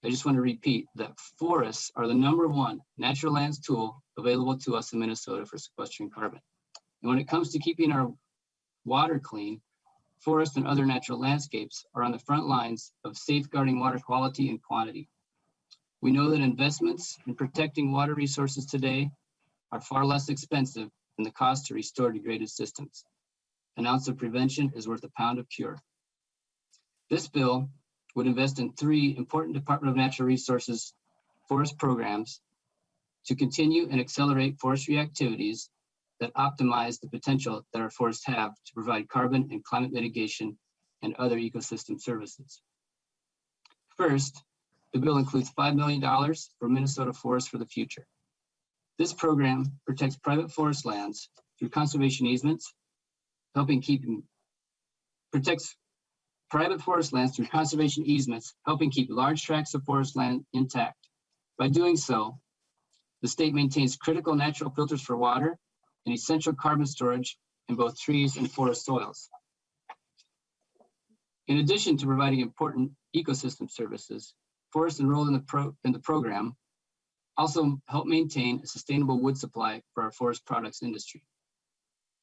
[SPEAKER 17] I just want to repeat that forests are the #1 natural lands tool available to us in Minnesota for sequestering carbon. And when it comes to keeping our water clean, forests and other natural landscapes are on the front lines of safeguarding water quality and quantity. We know that investments in protecting water resources today are far less expensive than the cost to restore degraded systems. An ounce of prevention is worth a pound of cure. This bill would invest in 3 important Department of Natural Resources forest programs to continue and accelerate forestry activities that optimize the potential that our forests have to provide carbon and climate mitigation and other ecosystem services. First, the bill includes $5 million for Minnesota Forests for the Future. This program protects private forest lands through conservation easements, protects private forest lands through conservation easements, helping keep large tracts of forest land intact. By doing so, the state maintains critical natural filters for water and essential carbon storage in both trees and forest soils. In addition to providing important ecosystem services, forests enrolled in the program also help maintain a sustainable wood supply for our forest products industry.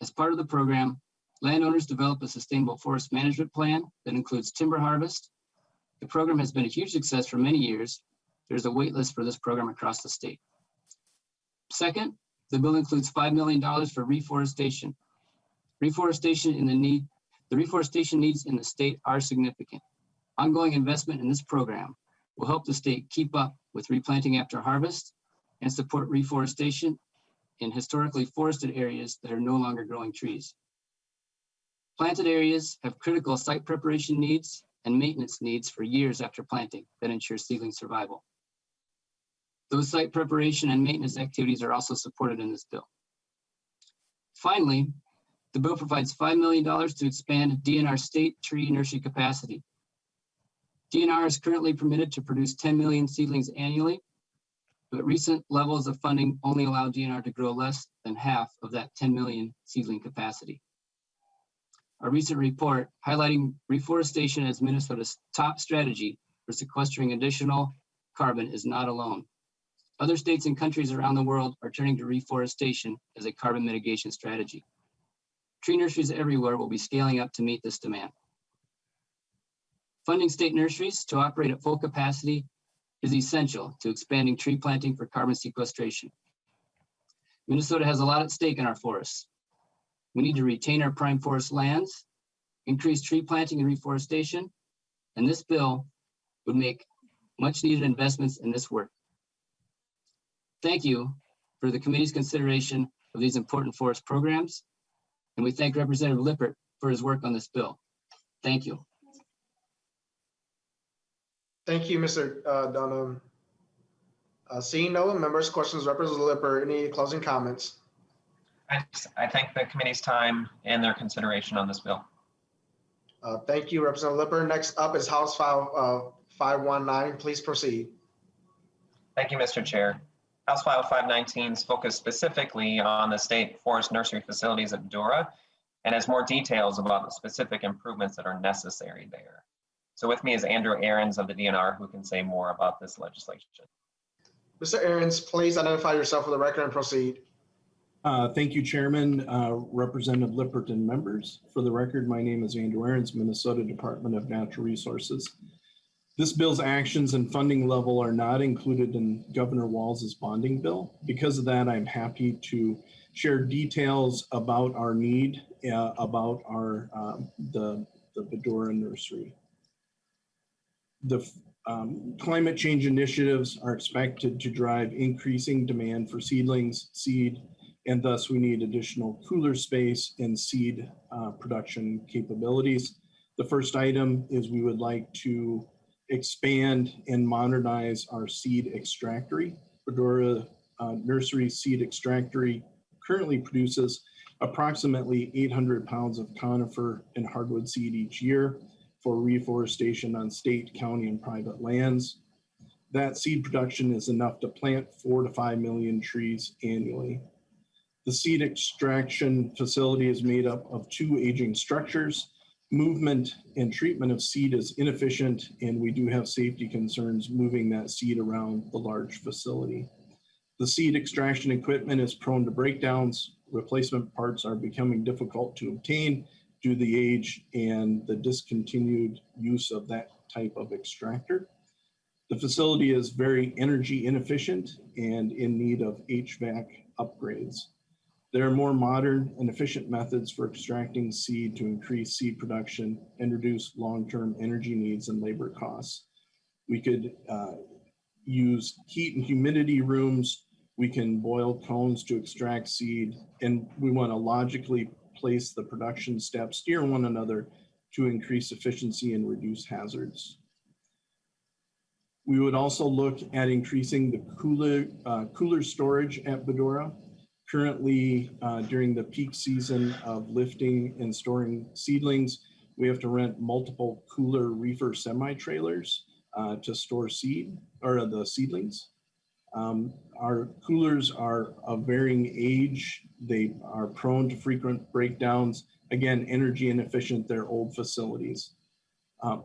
[SPEAKER 17] As part of the program, landowners develop a sustainable forest management plan that includes timber harvest. The program has been a huge success for many years. There's a wait list for this program across the state. Second, the bill includes $5 million for reforestation. The reforestation needs in the state are significant. Ongoing investment in this program will help the state keep up with replanting after harvest and support reforestation in historically forested areas that are no longer growing trees. Planted areas have critical site preparation needs and maintenance needs for years after planting that ensure seedling survival. Those site preparation and maintenance activities are also supported in this bill. Finally, the bill provides $5 million to expand DNR state tree nursery capacity. DNR is currently permitted to produce 10 million seedlings annually, but recent levels of funding only allow DNR to grow less than half of that 10 million seedling capacity. A recent report highlighting reforestation as Minnesota's top strategy for sequestering additional carbon is not alone. Other states and countries around the world are turning to reforestation as a carbon mitigation strategy. Tree nurseries everywhere will be scaling up to meet this demand. Funding state nurseries to operate at full capacity is essential to expanding tree planting for carbon sequestration. Minnesota has a lot at stake in our forests. We need to retain our prime forest lands, increase tree planting and reforestation, and this bill would make much needed investments in this work. Thank you for the committee's consideration of these important forest programs, and we thank Representative Lippert for his work on this bill. Thank you.
[SPEAKER 1] Thank you, Mr. Dunham. Seeing no members, questions, Representative Lippert, any closing comments?
[SPEAKER 16] I thank the committee's time and their consideration on this bill.
[SPEAKER 1] Thank you, Representative Lippert. Next up is House File 519. Please proceed.
[SPEAKER 16] Thank you, Mr. Chair. House File 519 is focused specifically on the state forest nursery facilities at Badoura and has more details about the specific improvements that are necessary there. So with me is Andrew Ahrens of the DNR, who can say more about this legislation.
[SPEAKER 1] Mr. Ahrens, please identify yourself for the record and proceed.
[SPEAKER 18] Thank you, Chairman, Representative Lippert, and members. For the record, my name is Andrew Ahrens, Minnesota Department of Natural Resources. This bill's actions and funding level are not included in Governor Walz's bonding bill. Because of that, I'm happy to share details about our need, about our the Badoura nursery. The climate change initiatives are expected to drive increasing demand for seedlings, seed, and thus we need additional cooler space and seed production capabilities. The first item is we would like to expand and modernize our seed extractory. Badoura Nursery Seed Extractory currently produces approximately 800 pounds of conifer and hardwood seed each year for reforestation on state, county, and private lands. That seed production is enough to plant 4 to 5 million trees annually. The seed extraction facility is made up of 2 aging structures. Movement and treatment of seed is inefficient, and we do have safety concerns moving that seed around the large facility. The seed extraction equipment is prone to breakdowns. Replacement parts are becoming difficult to obtain due to the age and the discontinued use of that type of extractor. The facility is very energy inefficient and in need of HVAC upgrades. There are more modern and efficient methods for extracting seed to increase seed production and reduce long-term energy needs and labor costs. We could use heat and humidity rooms. We can boil cones to extract seed, and we want to logically place the production steps near one another to increase efficiency and reduce hazards. We would also look at increasing the cooler storage at Badoura. Currently, during the peak season of lifting and storing seedlings, we have to rent multiple cooler reefer semi-trailers to store seed or the seedlings. Our coolers are of varying age. They are prone to frequent breakdowns. Again, energy inefficient, they're old facilities.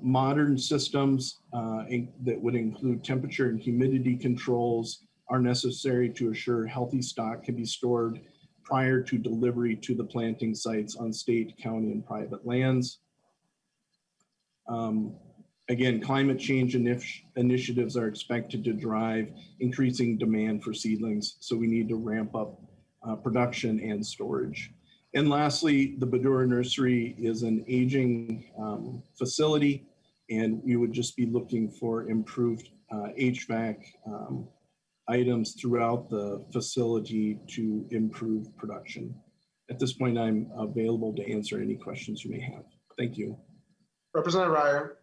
[SPEAKER 18] Modern systems that would include temperature and humidity controls are necessary to assure healthy stock can be stored prior to delivery to the planting sites on state, county, and private lands. Again, climate change initiatives are expected to drive increasing demand for seedlings, so we need to ramp up production and storage. And lastly, the Badoura Nursery is an aging facility, and we would just be looking for improved HVAC items throughout the facility to improve production. At this point, I'm available to answer any questions you may have. Thank you.
[SPEAKER 1] Representative Reyer.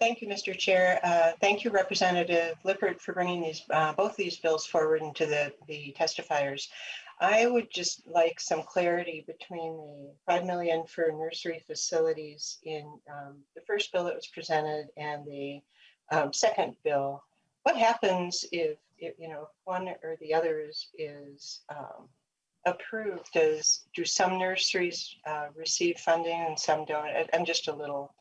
[SPEAKER 3] Thank you, Mr. Chair. Thank you, Representative Lippert, for bringing these both these bills forward into the testifiers. I would just like some clarity between the $5 million for nursery facilities in the first bill that was presented and the second bill. What happens if one or the other is approved? Do some nurseries receive funding and some don't? I'm just a little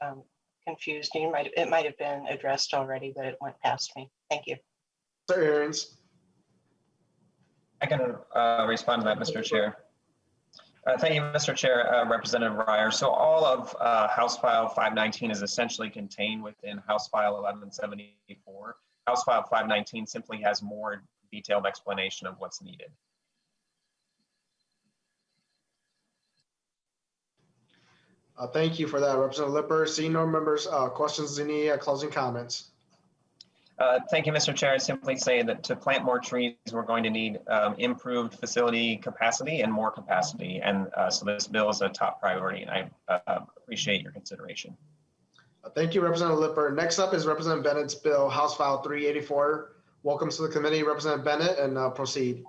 [SPEAKER 3] confused. It might have been addressed already, but it went past me. Thank you.
[SPEAKER 1] Sir Aaron's.
[SPEAKER 16] I can respond to that, Mr. Chair. Thank you, Mr. Chair, Representative Reyer. So all of House File 519 is essentially contained within House File 1174. House File 519 simply has more detailed explanation of what's needed.
[SPEAKER 1] Thank you for that, Representative Lippert. Seeing no members, questions, any closing comments?
[SPEAKER 16] Thank you, Mr. Chair. I simply say that to plant more trees, we're going to need improved facility capacity and more capacity. And so this bill is a top priority, and I appreciate your consideration.
[SPEAKER 1] Thank you, Representative Lippert. Next up is Representative Bennett's bill, House File 384. Welcome to the committee, Representative Bennett, and proceed.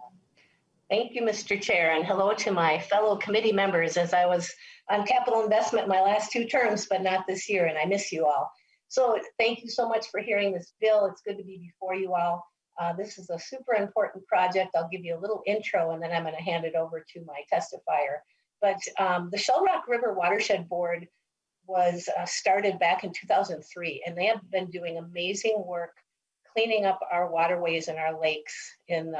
[SPEAKER 19] Thank you, Mr. Chair, and hello to my fellow committee members, as I was on capital investment my last 2 terms, but not this year, and I miss you all. So thank you so much for hearing this bill. It's good to be before you all. This is a super important project. I'll give you a little intro, and then I'm going to hand it over to my testifier. But the Rock River Watershed Board was started back in 2003, and they have been doing amazing work cleaning up our waterways and our lakes in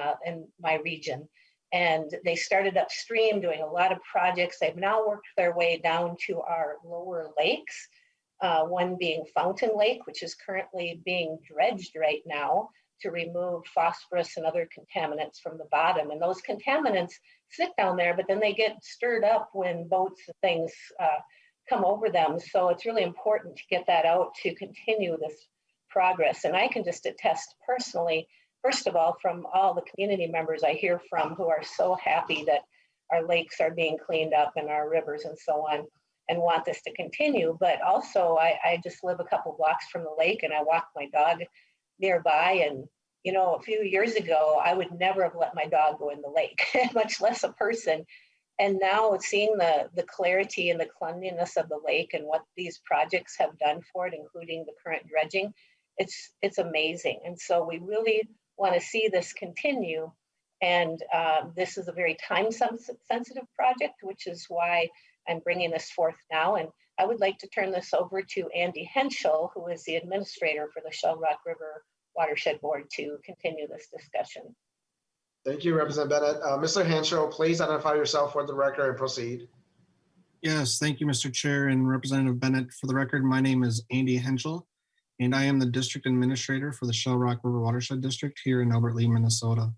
[SPEAKER 19] my region. And they started upstream doing a lot of projects. They've now worked their way down to our lower lakes. one being Fountain Lake, which is currently being dredged right now to remove phosphorus and other contaminants from the bottom. And those contaminants sit down there, but then they get stirred up when boats and things come over them. So it's really important to get that out to continue this progress. And I can just attest personally, first of all, from all the community members I hear from who are so happy that our lakes are being cleaned up and our rivers and so on, and want this to continue. But also I just live a couple blocks from the lake and I walk my dog nearby. And, you know, a few years ago, I would never have let my dog go in the lake, much less a person. And now seeing the clarity and the cleanliness of the lake and what these projects have done for it, including the current dredging, it's amazing. And so we really want to see this continue. And this is a very time sensitive project, which is why I'm bringing this forth now. And I would like to turn this over to Andy Henschel, who is the administrator for the Shell Rock River Watershed Board, to continue this discussion.
[SPEAKER 1] Thank you, Representative Bennett. Mr. Henschel, please identify yourself for the record and proceed.
[SPEAKER 20] Yes, thank you, Mr. Chair and Representative Bennett. For the record, my name is Andy Henschel, and I am the district administrator for the Shell Rock River Watershed District here in Albert Lea, Minnesota.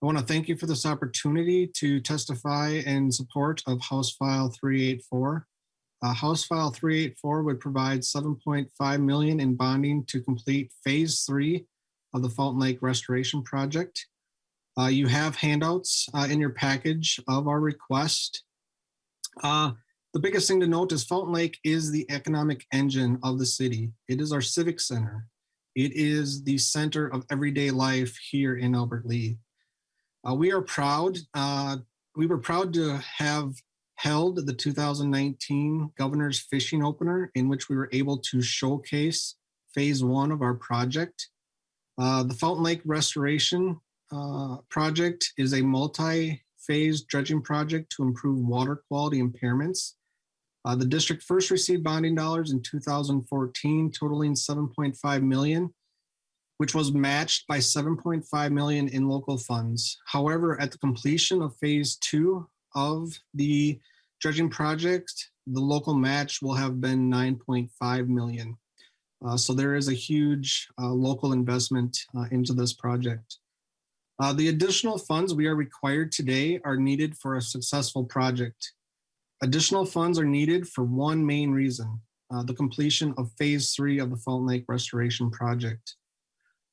[SPEAKER 20] I want to thank you for this opportunity to testify in support of House File 384. House File 384 would provide $7.5 million in bonding to complete Phase 3 of the Fountain Lake Restoration Project. You have handouts in your package of our request. The biggest thing to note is Fountain Lake is the economic engine of the city. It is our civic center. It is the center of everyday life here in Albert Lea. We are proud. We were proud to have held the 2019 Governor's Fishing Opener, in which we were able to showcase Phase 1 of our project. The Fountain Lake Restoration project is a multi-phase dredging project to improve water quality impairments. The district first received bonding dollars in 2014, totaling $7.5 million, which was matched by $7.5 million in local funds. However, at the completion of Phase 2 of the dredging project, the local match will have been $9.5 million. So there is a huge local investment into this project. The additional funds we are required today are needed for a successful project. Additional funds are needed for one main reason, the completion of Phase 3 of the Fountain Lake Restoration Project.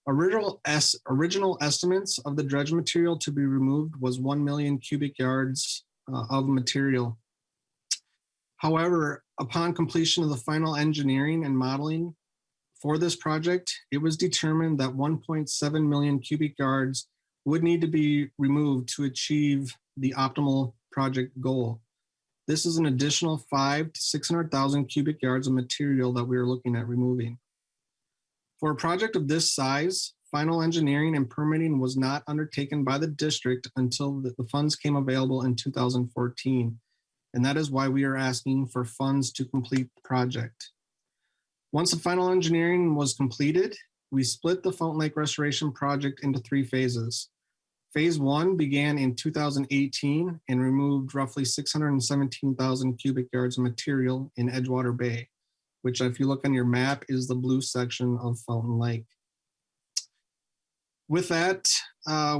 [SPEAKER 20] Original estimates of the dredge material to be removed was 1 million cubic yards of material. However, upon completion of the final engineering and modeling for this project, it was determined that 1.7 million cubic yards would need to be removed to achieve the optimal project goal. This is an additional 500,000 to 600,000 cubic yards of material that we are looking at removing. For a project of this size, final engineering and permitting was not undertaken by the district until the funds came available in 2014. And that is why we are asking for funds to complete the project. Once the final engineering was completed, we split the Fountain Lake Restoration Project into 3 phases. Phase 1 began in 2018 and removed roughly 617,000 cubic yards of material in Edgewater Bay, which if you look on your map is the blue section of Fountain Lake. With that,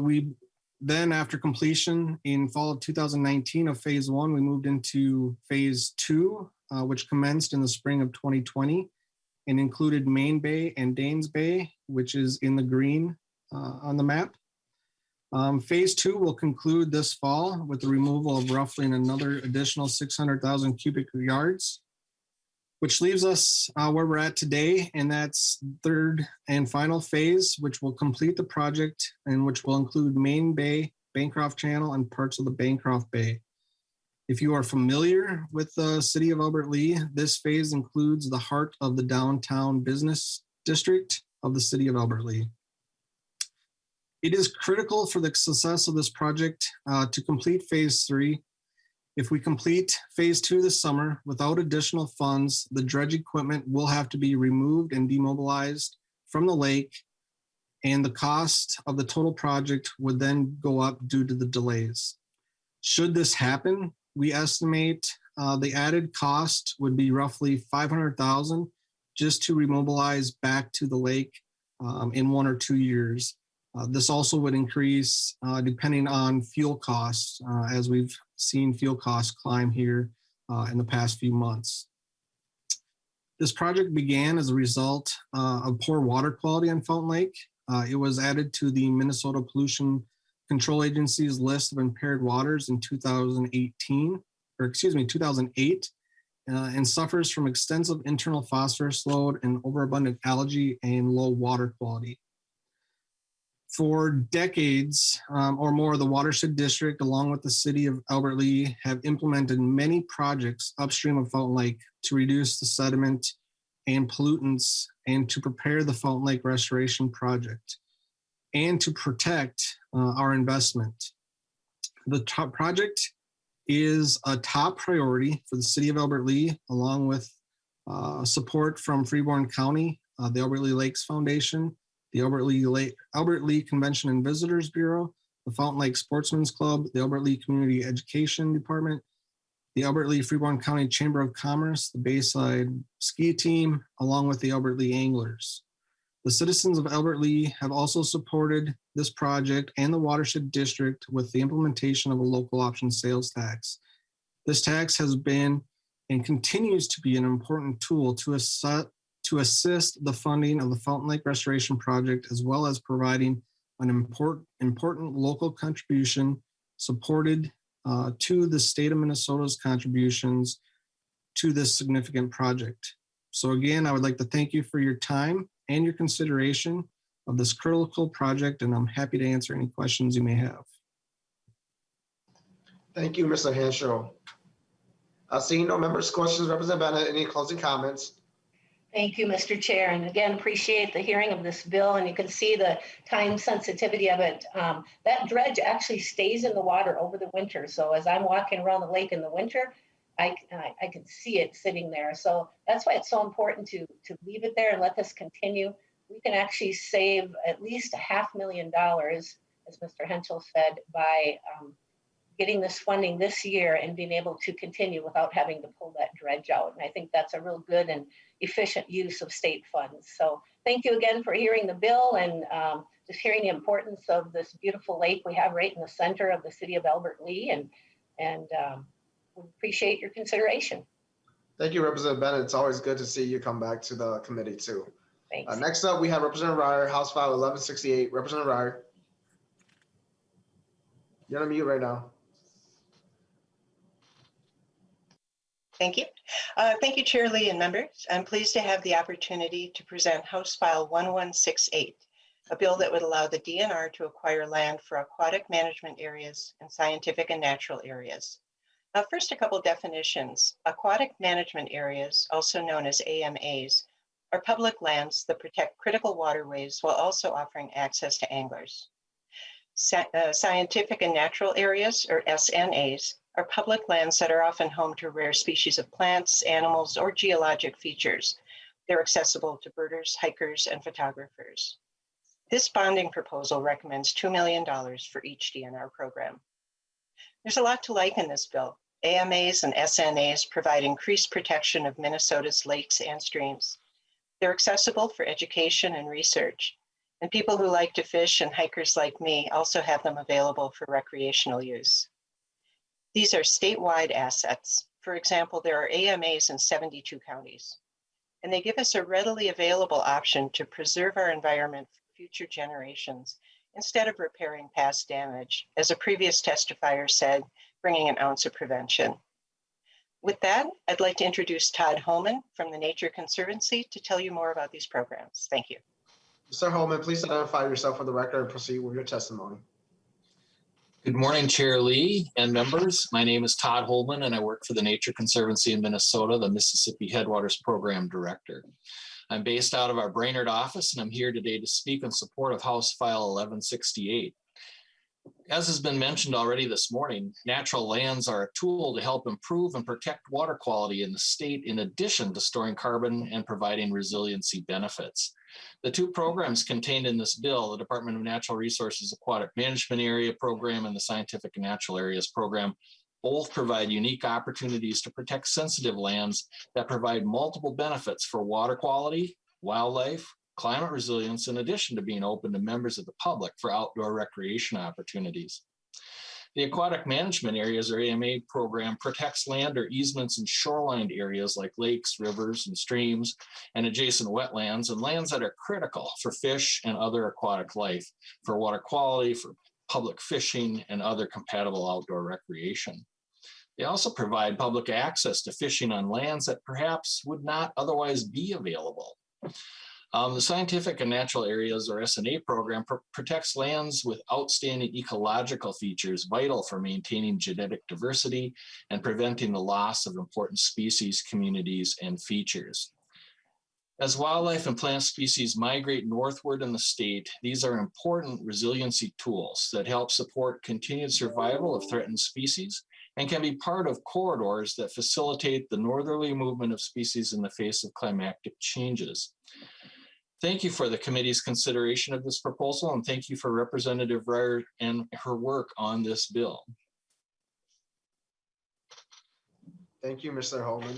[SPEAKER 20] we then after completion in fall of 2019 of Phase 1, we moved into Phase 2, which commenced in the spring of 2020 and included Main Bay and Danes Bay, which is in the green on the map. Phase 2 will conclude this fall with the removal of roughly another additional 600,000 cubic yards, which leaves us where we're at today, and that's third and final phase, which will complete the project and which will include Main Bay, Bancroft Channel, and parts of the Bancroft Bay. If you are familiar with the city of Albert Lea, this phase includes the heart of the downtown business district of the city of Albert Lea. It is critical for the success of this project to complete Phase 3. If we complete Phase 2 this summer without additional funds, the dredge equipment will have to be removed and demobilized from the lake, and the cost of the total project would then go up due to the delays. Should this happen, we estimate the added cost would be roughly $500,000 just to remobilize back to the lake in 1 or 2 years. This also would increase depending on fuel costs, as we've seen fuel costs climb here in the past few months. This project began as a result of poor water quality on Fountain Lake. It was added to the Minnesota Pollution Control Agency's list of impaired waters in 2008, and suffers from extensive internal phosphorus load and overabundant algae and low water quality. For decades or more, the Watershed District, along with the city of Albert Lea, have implemented many projects upstream of Fountain Lake to reduce the sediment and pollutants and to prepare the Fountain Lake Restoration Project and to protect our investment. The project is a top priority for the city of Albert Lea, along with support from Freeborn County, the Albert Lea Lakes Foundation, the Albert Lea Convention and Visitors Bureau, the Fountain Lake Sportsman's Club, the Albert Lea Community Education Department, the Albert Lea Freeborn County Chamber of Commerce, the Bayside Ski Team, along with the Albert Lea Anglers. The citizens of Albert Lea have also supported this project and the Watershed District with the implementation of a local option sales tax. This tax has been and continues to be an important tool to assist the funding of the Fountain Lake Restoration Project, as well as providing an important local contribution supported to the state of Minnesota's contributions to this significant project. So again, I would like to thank you for your time and your consideration of this critical project, and I'm happy to answer any questions you may have.
[SPEAKER 1] Thank you, Mr. Henschel. Seeing no members' questions, Representative Bennett, any closing comments?
[SPEAKER 19] Thank you, Mr. Chair. And again, appreciate the hearing of this bill, and you can see the time sensitivity of it. That dredge actually stays in the water over the winter. So as I'm walking around the lake in the winter, I can see it sitting there. So that's why it's so important to leave it there and let this continue. We can actually save at least $500,000, as Mr. Henschel said, by getting this funding this year and being able to continue without having to pull that dredge out. And I think that's a real good and efficient use of state funds. So thank you again for hearing the bill and just hearing the importance of this beautiful lake we have right in the center of the city of Albert Lea, and we appreciate your consideration.
[SPEAKER 1] Thank you, Representative Bennett. It's always good to see you come back to the committee too.
[SPEAKER 19] Thanks.
[SPEAKER 1] Next up, we have Representative Reyer, House File 1168. Representative Reyer. You're on mute right now.
[SPEAKER 3] Thank you. Thank you, Chair Lee and members. I'm pleased to have the opportunity to present House File 1168, a bill that would allow the DNR to acquire land for aquatic management areas and scientific and natural areas. Now, first, a couple definitions. Aquatic management areas, also known as AMAs, are public lands that protect critical waterways while also offering access to anglers. Scientific and natural areas, or SNAs, are public lands that are often home to rare species of plants, animals, or geologic features. They're accessible to birders, hikers, and photographers. This bonding proposal recommends $2 million for each DNR program. There's a lot to like in this bill. AMAs and SNAs provide increased protection of Minnesota's lakes and streams. They're accessible for education and research, and people who like to fish and hikers like me also have them available for recreational use. These are statewide assets. For example, there are AMAs in 72 counties, and they give us a readily available option to preserve our environment for future generations instead of repairing past damage, as a previous testifier said, bringing an ounce of prevention. With that, I'd like to introduce Todd Holman from the Nature Conservancy to tell you more about these programs. Thank you.
[SPEAKER 1] Mr. Holman, please identify yourself for the record and proceed with your testimony.
[SPEAKER 21] Good morning, Chair Lee and members. My name is Todd Holman, and I work for the Nature Conservancy in Minnesota, the Mississippi Headwaters Program Director. I'm based out of our Brainerd office, and I'm here today to speak in support of House File 1168. As has been mentioned already this morning, natural lands are a tool to help improve and protect water quality in the state, in addition to storing carbon and providing resiliency benefits. The two programs contained in this bill, the Department of Natural Resources Aquatic Management Area Program and the Scientific and Natural Areas Program, Both provide unique opportunities to protect sensitive lands that provide multiple benefits for water quality, wildlife, climate resilience, in addition to being open to members of the public for outdoor recreation opportunities. The Aquatic Management Areas, or AMA program, protects land or easements in shoreline areas like lakes, rivers, and streams, and adjacent wetlands, and lands that are critical for fish and other aquatic life, for water quality, for public fishing, and other compatible outdoor recreation. They also provide public access to fishing on lands that perhaps would not otherwise be available. The Scientific and Natural Areas, or S&A program, protects lands with outstanding ecological features vital for maintaining genetic diversity and preventing the loss of important species, communities, and features. As wildlife and plant species migrate northward in the state, these are important resiliency tools that help support continued survival of threatened species and can be part of corridors that facilitate the northerly movement of species in the face of climatic changes. Thank you for the committee's consideration of this proposal, and thank you for Representative Reyer and her work on this bill.
[SPEAKER 1] Thank you, Mr. Holman.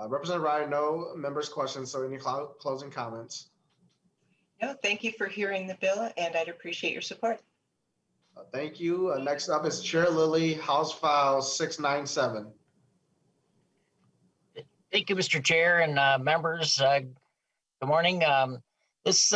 [SPEAKER 1] Representative Reyer, no members' questions, so any closing comments?
[SPEAKER 3] No, thank you for hearing the bill, and I'd appreciate your support.
[SPEAKER 1] Thank you. Next up is Chair Lillie, House File 697.
[SPEAKER 7] Thank you, Mr. Chair and members. Good morning. This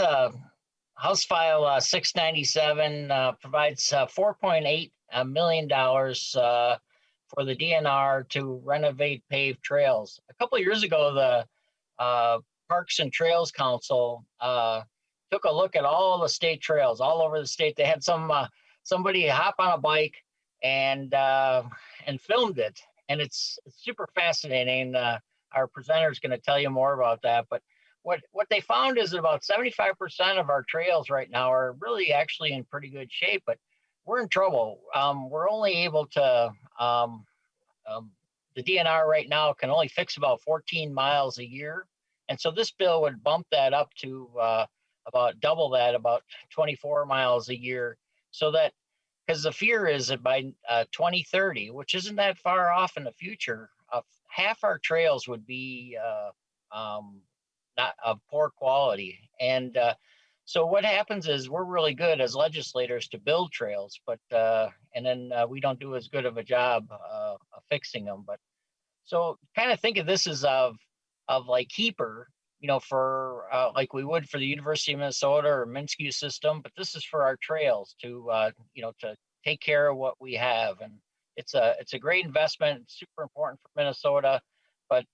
[SPEAKER 7] House File 697 provides $4.8 million for the DNR to renovate paved trails. A couple of years ago, the Parks and Trails Council took a look at all the state trails all over the state. They had somebody hop on a bike and filmed it, and it's super fascinating. Our presenter is going to tell you more about that, but what they found is that about 75% of our trails right now are really actually in pretty good shape, but we're in trouble. We're only able to, the DNR right now can only fix about 14 miles a year. And so this bill would bump that up to about double that, about 24 miles a year. So that, because the fear is that by 2030, which isn't that far off in the future, half our trails would be not of poor quality. And so what happens is we're really good as legislators to build trails, but and then we don't do as good of a job of fixing them. But so kind of think of this as of like keeper, you know, for like we would for the University of Minnesota or Minsky system, but this is for our trails to you know, to take care of what we have. And it's a great investment. It's super important for Minnesota, but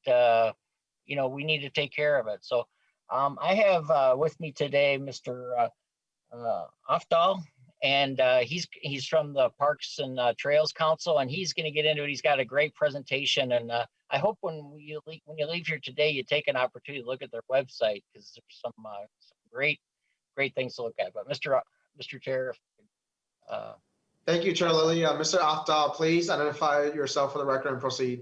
[SPEAKER 7] you know, we need to take care of it. So I have with me today Mr. Afdal, and he's from the Parks and Trails Council, and he's going to get into it. He's got a great presentation, and I hope when you leave here today, you take an opportunity to look at their website, because there's some great things to look at. But Mr. Chair.
[SPEAKER 1] Thank you, Chair Lillie. Mr. Afdal, please identify yourself for the record and proceed.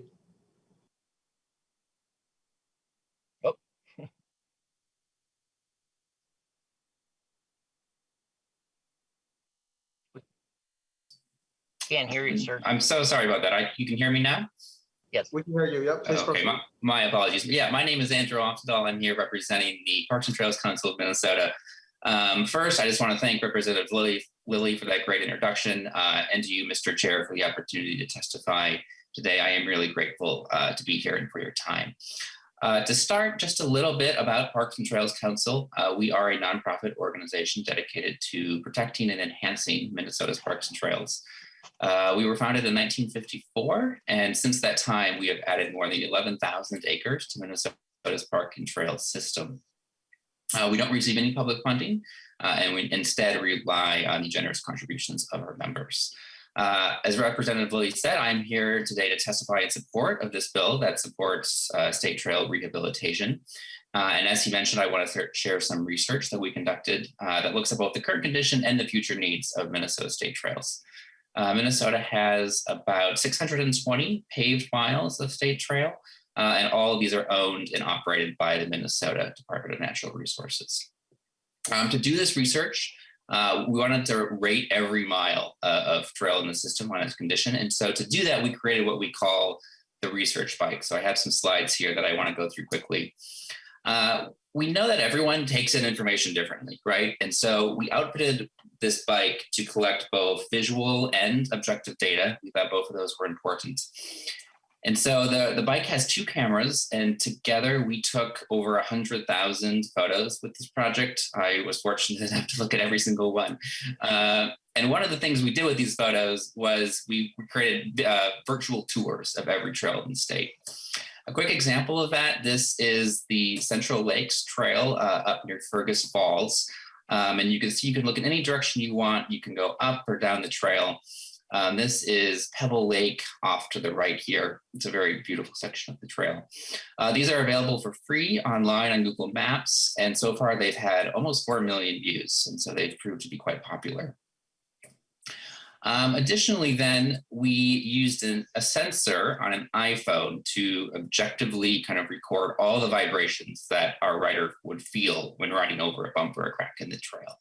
[SPEAKER 7] Can't hear you, sir.
[SPEAKER 6] I'm so sorry about that. You can hear me now?
[SPEAKER 7] Yes.
[SPEAKER 1] We can hear you. Yep. Please
[SPEAKER 6] okay, my apologies. Yeah, my name is Andrew Afdal. I'm here representing the Parks and Trails Council of Minnesota. First, I just want to thank Representative Lillie for that great introduction, and to you, Mr. Chair, for the opportunity to testify today. I am really grateful to be here and for your time. To start, just a little bit about Parks and Trails Council. We are a nonprofit organization dedicated to protecting and enhancing Minnesota's parks and trails. We were founded in 1954, and since that time, we have added more than 11,000 acres to Minnesota's park and trail system. We don't receive any public funding, and we instead rely on the generous contributions of our members. As Representative Lillie said, I'm here today to testify in support of this bill that supports state trail rehabilitation. And as he mentioned, I want to share some research that we conducted that looks at both the current condition and the future needs of Minnesota state trails. Minnesota has about 620 paved miles of state trail, and all of these are owned and operated by the Minnesota Department of Natural Resources. To do this research, We wanted to rate every mile of trail in the system on its condition. And so to do that, we created what we call the research bike. So I have some slides here that I want to go through quickly. We know that everyone takes in information differently, right? And so we outfitted this bike to collect both visual and objective data. We thought both of those were important. And so the bike has 2 cameras, and together we took over 100,000 photos with this project. I was fortunate enough to look at every single one. And one of the things we did with these photos was we created virtual tours of every trail in the state. A quick example of that, this is the Central Lakes Trail up near Fergus Falls. And you can see you can look in any direction you want. You can go up or down the trail. This is Pebble Lake off to the right here. It's a very beautiful section of the trail. These are available for free online on Google Maps. And so far they've had almost 4 million views. And so they've proved to be quite popular. Additionally, then we used a sensor on an iPhone to objectively kind of record all the vibrations that our rider would feel when riding over a bump or a crack in the trail.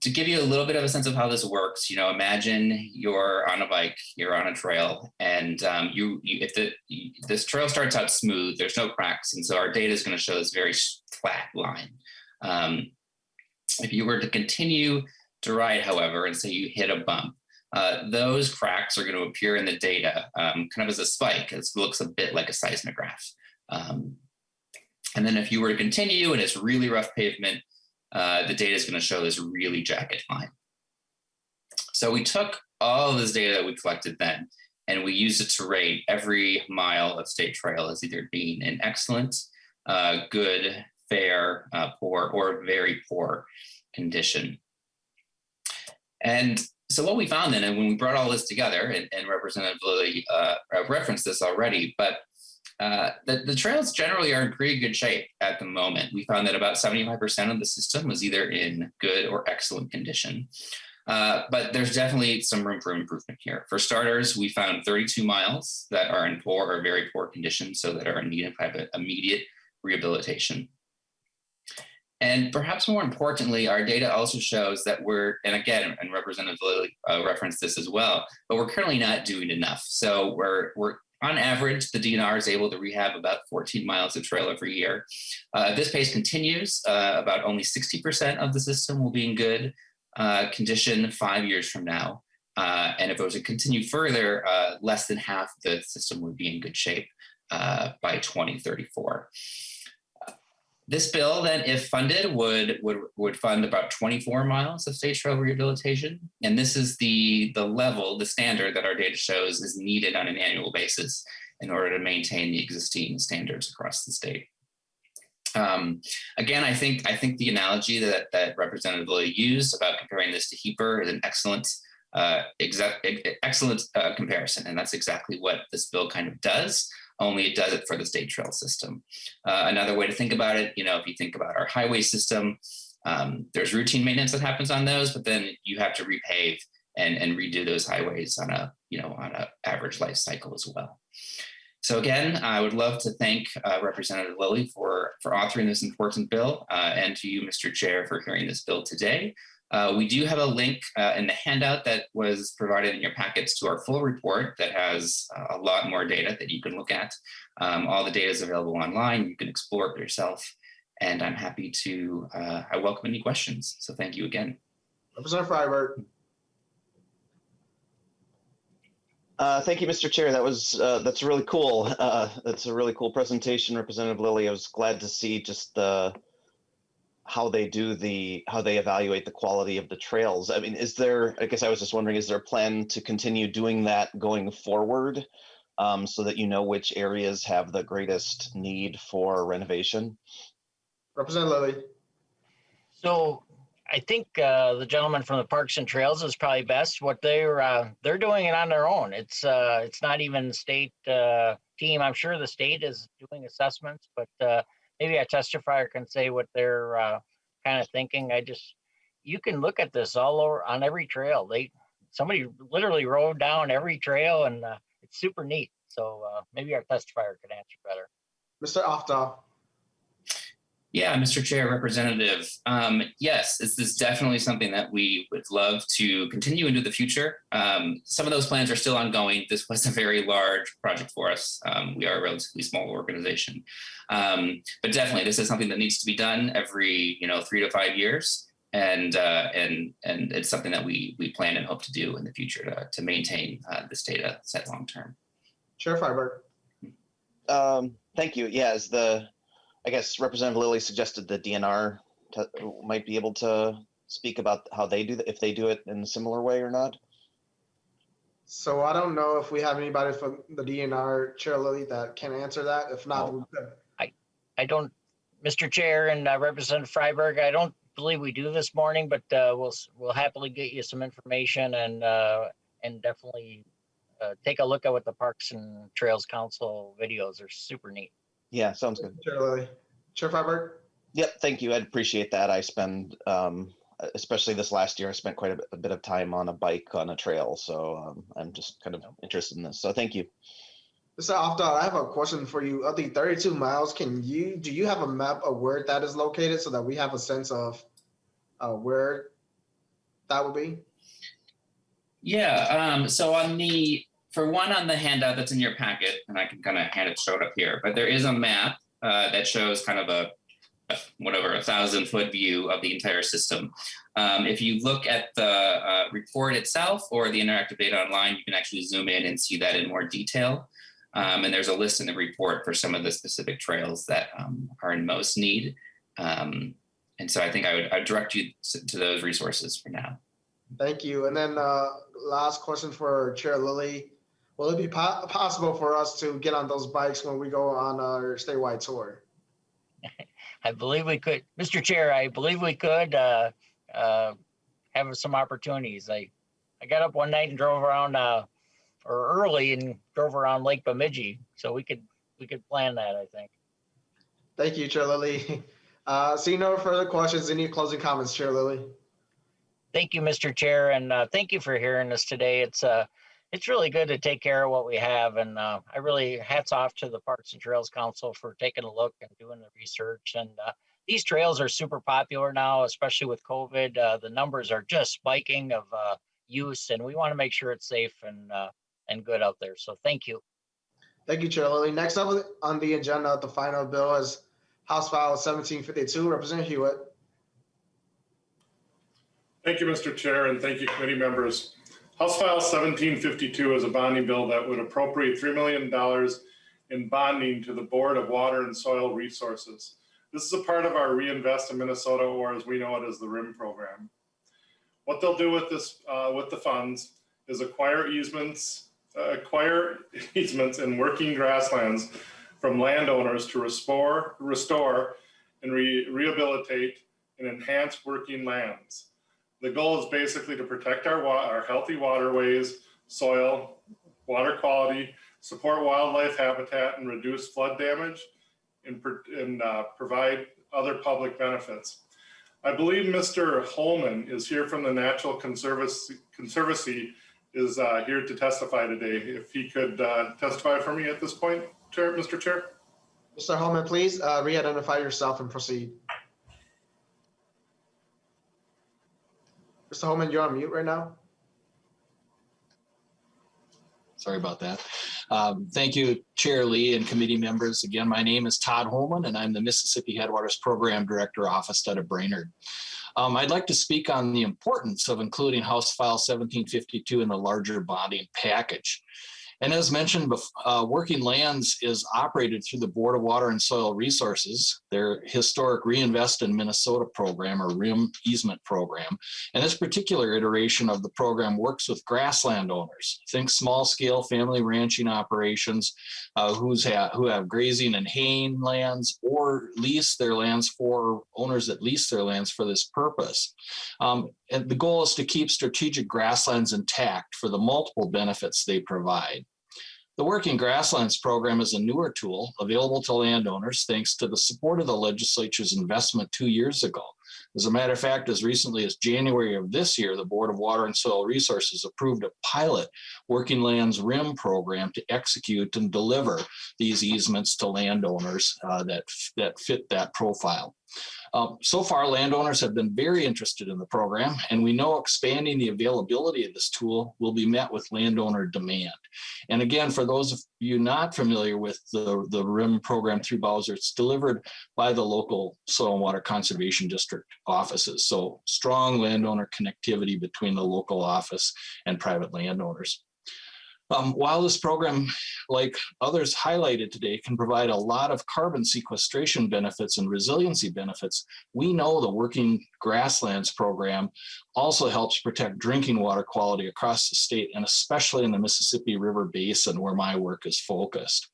[SPEAKER 6] To give you a little bit of a sense of how this works, you know, imagine you're on a bike, you're on a trail, and if this trail starts out smooth, there's no cracks, and so our data is going to show this very flat line. If you were to continue to ride, however, and say you hit a bump, those cracks are going to appear in the data kind of as a spike. It looks a bit like a seismograph. And then if you were to continue and it's really rough pavement, the data is going to show this really jagged line. So we took all of this data that we collected then, and we used it to rate every mile of state trail as either being in excellent, good, fair, poor, or very poor condition. And so what we found then, and when we brought all this together, and Representative Lillie referenced this already, but the trails generally are in pretty good shape at the moment. We found that about 75% of the system was either in good or excellent condition. But there's definitely some room for improvement here. For starters, we found 32 miles that are in poor or very poor condition, so that are in need of immediate rehabilitation. And perhaps more importantly, our data also shows that and again, and Representative Lillie referenced this as well, but we're currently not doing enough. So we're on average, the DNR is able to rehab about 14 miles of trail every year. If this pace continues, about only 60% of the system will be in good condition 5 years from now. And if it was to continue further, less than half the system would be in good shape by 2034. This bill then, if funded, would fund about 24 miles of state trail rehabilitation. And this is the level, the standard that our data shows is needed on an annual basis in order to maintain the existing standards across the state. Again, I think the analogy that Representative Lillie used about comparing this to HEPR is an excellent comparison. And that's exactly what this bill kind of does. Only it does it for the state trail system. Another way to think about it, you know, if you think about our highway system, there's routine maintenance that happens on those, but then you have to repave and redo those highways on a average life cycle as well. So again, I would love to thank Representative Lillie for authoring this important bill, and to you, Mr. Chair, for hearing this bill today. We do have a link in the handout that was provided in your packets to our full report that has a lot more data that you can look at. All the data is available online. You can explore it yourself. And I'm happy to, I welcome any questions. So thank you again.
[SPEAKER 1] Representative Reyer.
[SPEAKER 2] Thank you, Mr. Chair. That's really cool. That's a really cool presentation, Representative Lillie. I was glad to see just how they evaluate the quality of the trails. I mean, I guess I was just wondering, is there a plan to continue doing that going forward, so that you know which areas have the greatest need for renovation?
[SPEAKER 1] Representative Lillie.
[SPEAKER 7] So I think the gentleman from the Parks and Trails is probably best. What they're doing it on their own. It's not even state team. I'm sure the state is doing assessments, but maybe a testifier can say what they're kind of thinking. You can look at this all over on every trail. Somebody literally rode down every trail, and it's super neat. So maybe our testifier could answer better.
[SPEAKER 1] Mr. Aftal.
[SPEAKER 6] Yeah, Mr. Chair, Representative. Yes, this is definitely something that we would love to continue into the future. Some of those plans are still ongoing. This was a very large project for us. We are a relatively small organization, but definitely this is something that needs to be done every 3 to 5 years, and it's something that we plan and hope to do in the future to maintain this data set long term.
[SPEAKER 1] Chair Freiberg.
[SPEAKER 2] Thank you. Yeah, I guess Representative Lillie suggested the DNR might be able to speak about how they do that, if they do it in a similar way or not.
[SPEAKER 1] So I don't know if we have anybody from the DNR, Chair Lillie, that can answer that. If not,
[SPEAKER 7] I don't, Mr. Chair and Representative Freiberg, I don't believe we do this morning, but we'll happily get you some information and definitely take a look at what the Parks and Trails Council videos are. Super neat.
[SPEAKER 2] Yeah, sounds good.
[SPEAKER 1] Chair Lillie. Chair Freiberg.
[SPEAKER 2] Yep, thank you. I'd appreciate that. I spend, especially this last year, I spent quite a bit of time on a bike on a trail. So I'm just kind of interested in this. So thank you.
[SPEAKER 1] Mr. Afdal, I have a question for you. Of the 32 miles, do you have a map of where that is located so that we have a sense of where that would be?
[SPEAKER 6] Yeah, so for one on the handout that's in your packet, and I can kind of hand it showed up here, but there is a map that shows kind of a 1,000-foot view of the entire system. If you look at the report itself or the interactive data online, you can actually zoom in and see that in more detail. And there's a list in the report for some of the specific trails that are in most need. And so I think I'd direct you to those resources for now.
[SPEAKER 1] Thank you. And then last question for Chair Lillie. Will it be possible for us to get on those bikes when we go on our statewide tour?
[SPEAKER 7] I believe we could, Mr. Chair, I believe we could have some opportunities. I got up one night and drove around early and drove around Lake Bemidji. So we could plan that, I think.
[SPEAKER 1] Thank you, Chair Lillie. Seeing no further questions, any closing comments, Chair Lillie?
[SPEAKER 7] Thank you, Mr. Chair, and thank you for hearing us today. It's really good to take care of what we have, and I really hats off to the Parks and Trails Council for taking a look and doing the research. And these trails are super popular now, especially with COVID. The numbers are just spiking of use, and we want to make sure it's safe and good out there. So thank you.
[SPEAKER 1] Thank you, Chair Lillie. Next up on the agenda, the final bill is House File 1752. Representative Huot.
[SPEAKER 9] Thank you, Mr. Chair, and thank you, committee members. House File 1752 is a bonding bill that would appropriate $3 million in bonding to the Board of Water and Soil Resources. This is a part of our Reinvest in Minnesota, or as we know it as the RIM program. What they'll do with this, with the funds, is acquire easements in working grasslands from landowners to restore and rehabilitate and enhance working lands. The goal is basically to protect our healthy waterways, soil, water quality, support wildlife habitat, and reduce flood damage, and provide other public benefits. I believe Mr. Holman is here from the Natural Conservancy is here to testify today. If he could testify for me at this point, Mr. Chair.
[SPEAKER 1] Mr. Holman, please re-identify yourself and proceed. Mr. Holman, you're on mute right now.
[SPEAKER 21] Sorry about that. Thank you, Chair Lee and committee members. Again, my name is Todd Holman, and I'm the Mississippi Headwaters Program Director, Office out of Brainerd. I'd like to speak on the importance of including House File 1752 in the larger bonding package. And as mentioned, Working Lands is operated through the Board of Water and Soil Resources, their historic Reinvest in Minnesota program, or RIM easement program. And this particular iteration of the program works with grassland owners. Think small-scale family ranching operations who have grazing and haying lands or lease their lands for owners that lease their lands for this purpose. And the goal is to keep strategic grasslands intact for the multiple benefits they provide. The Working Grasslands program is a newer tool available to landowners thanks to the support of the legislature's investment 2 years ago. As a matter of fact, as recently as January of this year, the Board of Water and Soil Resources approved a pilot Working Lands RIM program to execute and deliver these easements to landowners that fit that profile. So far, landowners have been very interested in the program, and we know expanding the availability of this tool will be met with landowner demand. And again, for those of you not familiar with the RIM program through Bowser, it's delivered by the local Soil and Water Conservation District offices. So strong landowner connectivity between the local office and private landowners. While this program, like others highlighted today, can provide a lot of carbon sequestration benefits and resiliency benefits, we know the Working Grasslands program also helps protect drinking water quality across the state, and especially in the Mississippi River Basin, where my work is focused.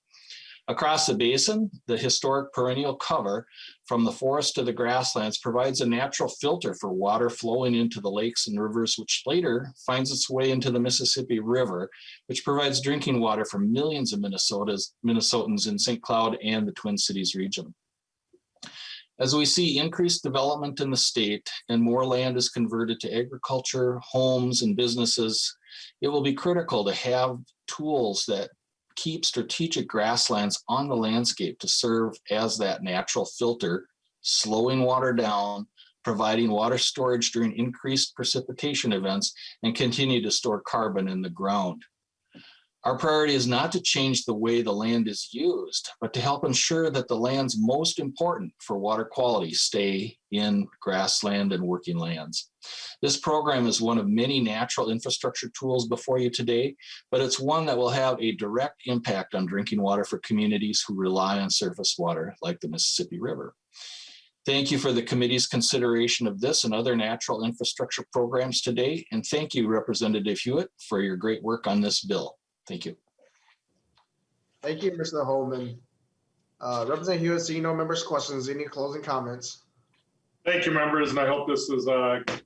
[SPEAKER 21] Across the basin, the historic perennial cover from the forest to the grasslands provides a natural filter for water flowing into the lakes and rivers, which later finds its way into the Mississippi River, which provides drinking water for millions of Minnesotans in St. Cloud and the Twin Cities region. As we see increased development in the state and more land is converted to agriculture, homes, and businesses, it will be critical to have tools that keep strategic grasslands on the landscape to serve as that natural filter, slowing water down, providing water storage during increased precipitation events, and continue to store carbon in the ground. Our priority is not to change the way the land is used, but to help ensure that the lands most important for water quality stay in grassland and working lands. This program is one of many natural infrastructure tools before you today, but it's one that will have a direct impact on drinking water for communities who rely on surface water like the Mississippi River. Thank you for the committee's consideration of this and other natural infrastructure programs today. And thank you, Representative Huot, for your great work on this bill. Thank you.
[SPEAKER 1] Thank you, Mr. Holman. Representative Huot, seeing no members' questions, any closing comments?
[SPEAKER 9] Thank you, members, and I hope this is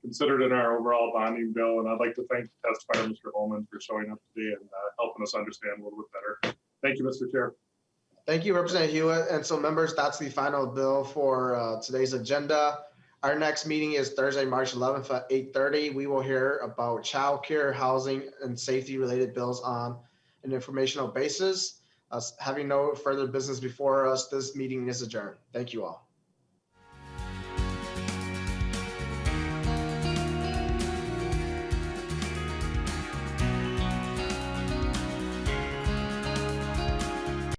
[SPEAKER 9] considered in our overall bonding bill. And I'd like to thank the testifier, Mr. Holman, for showing up today and helping us understand a little bit better. Thank you, Mr. Chair.
[SPEAKER 1] Thank you, Representative Huot. And so, members, that's the final bill for today's agenda. Our next meeting is Thursday, March 11th at 8:30. We will hear about childcare, housing, and safety-related bills on an informational basis. Having no further business before us, this meeting is adjourned. Thank you all.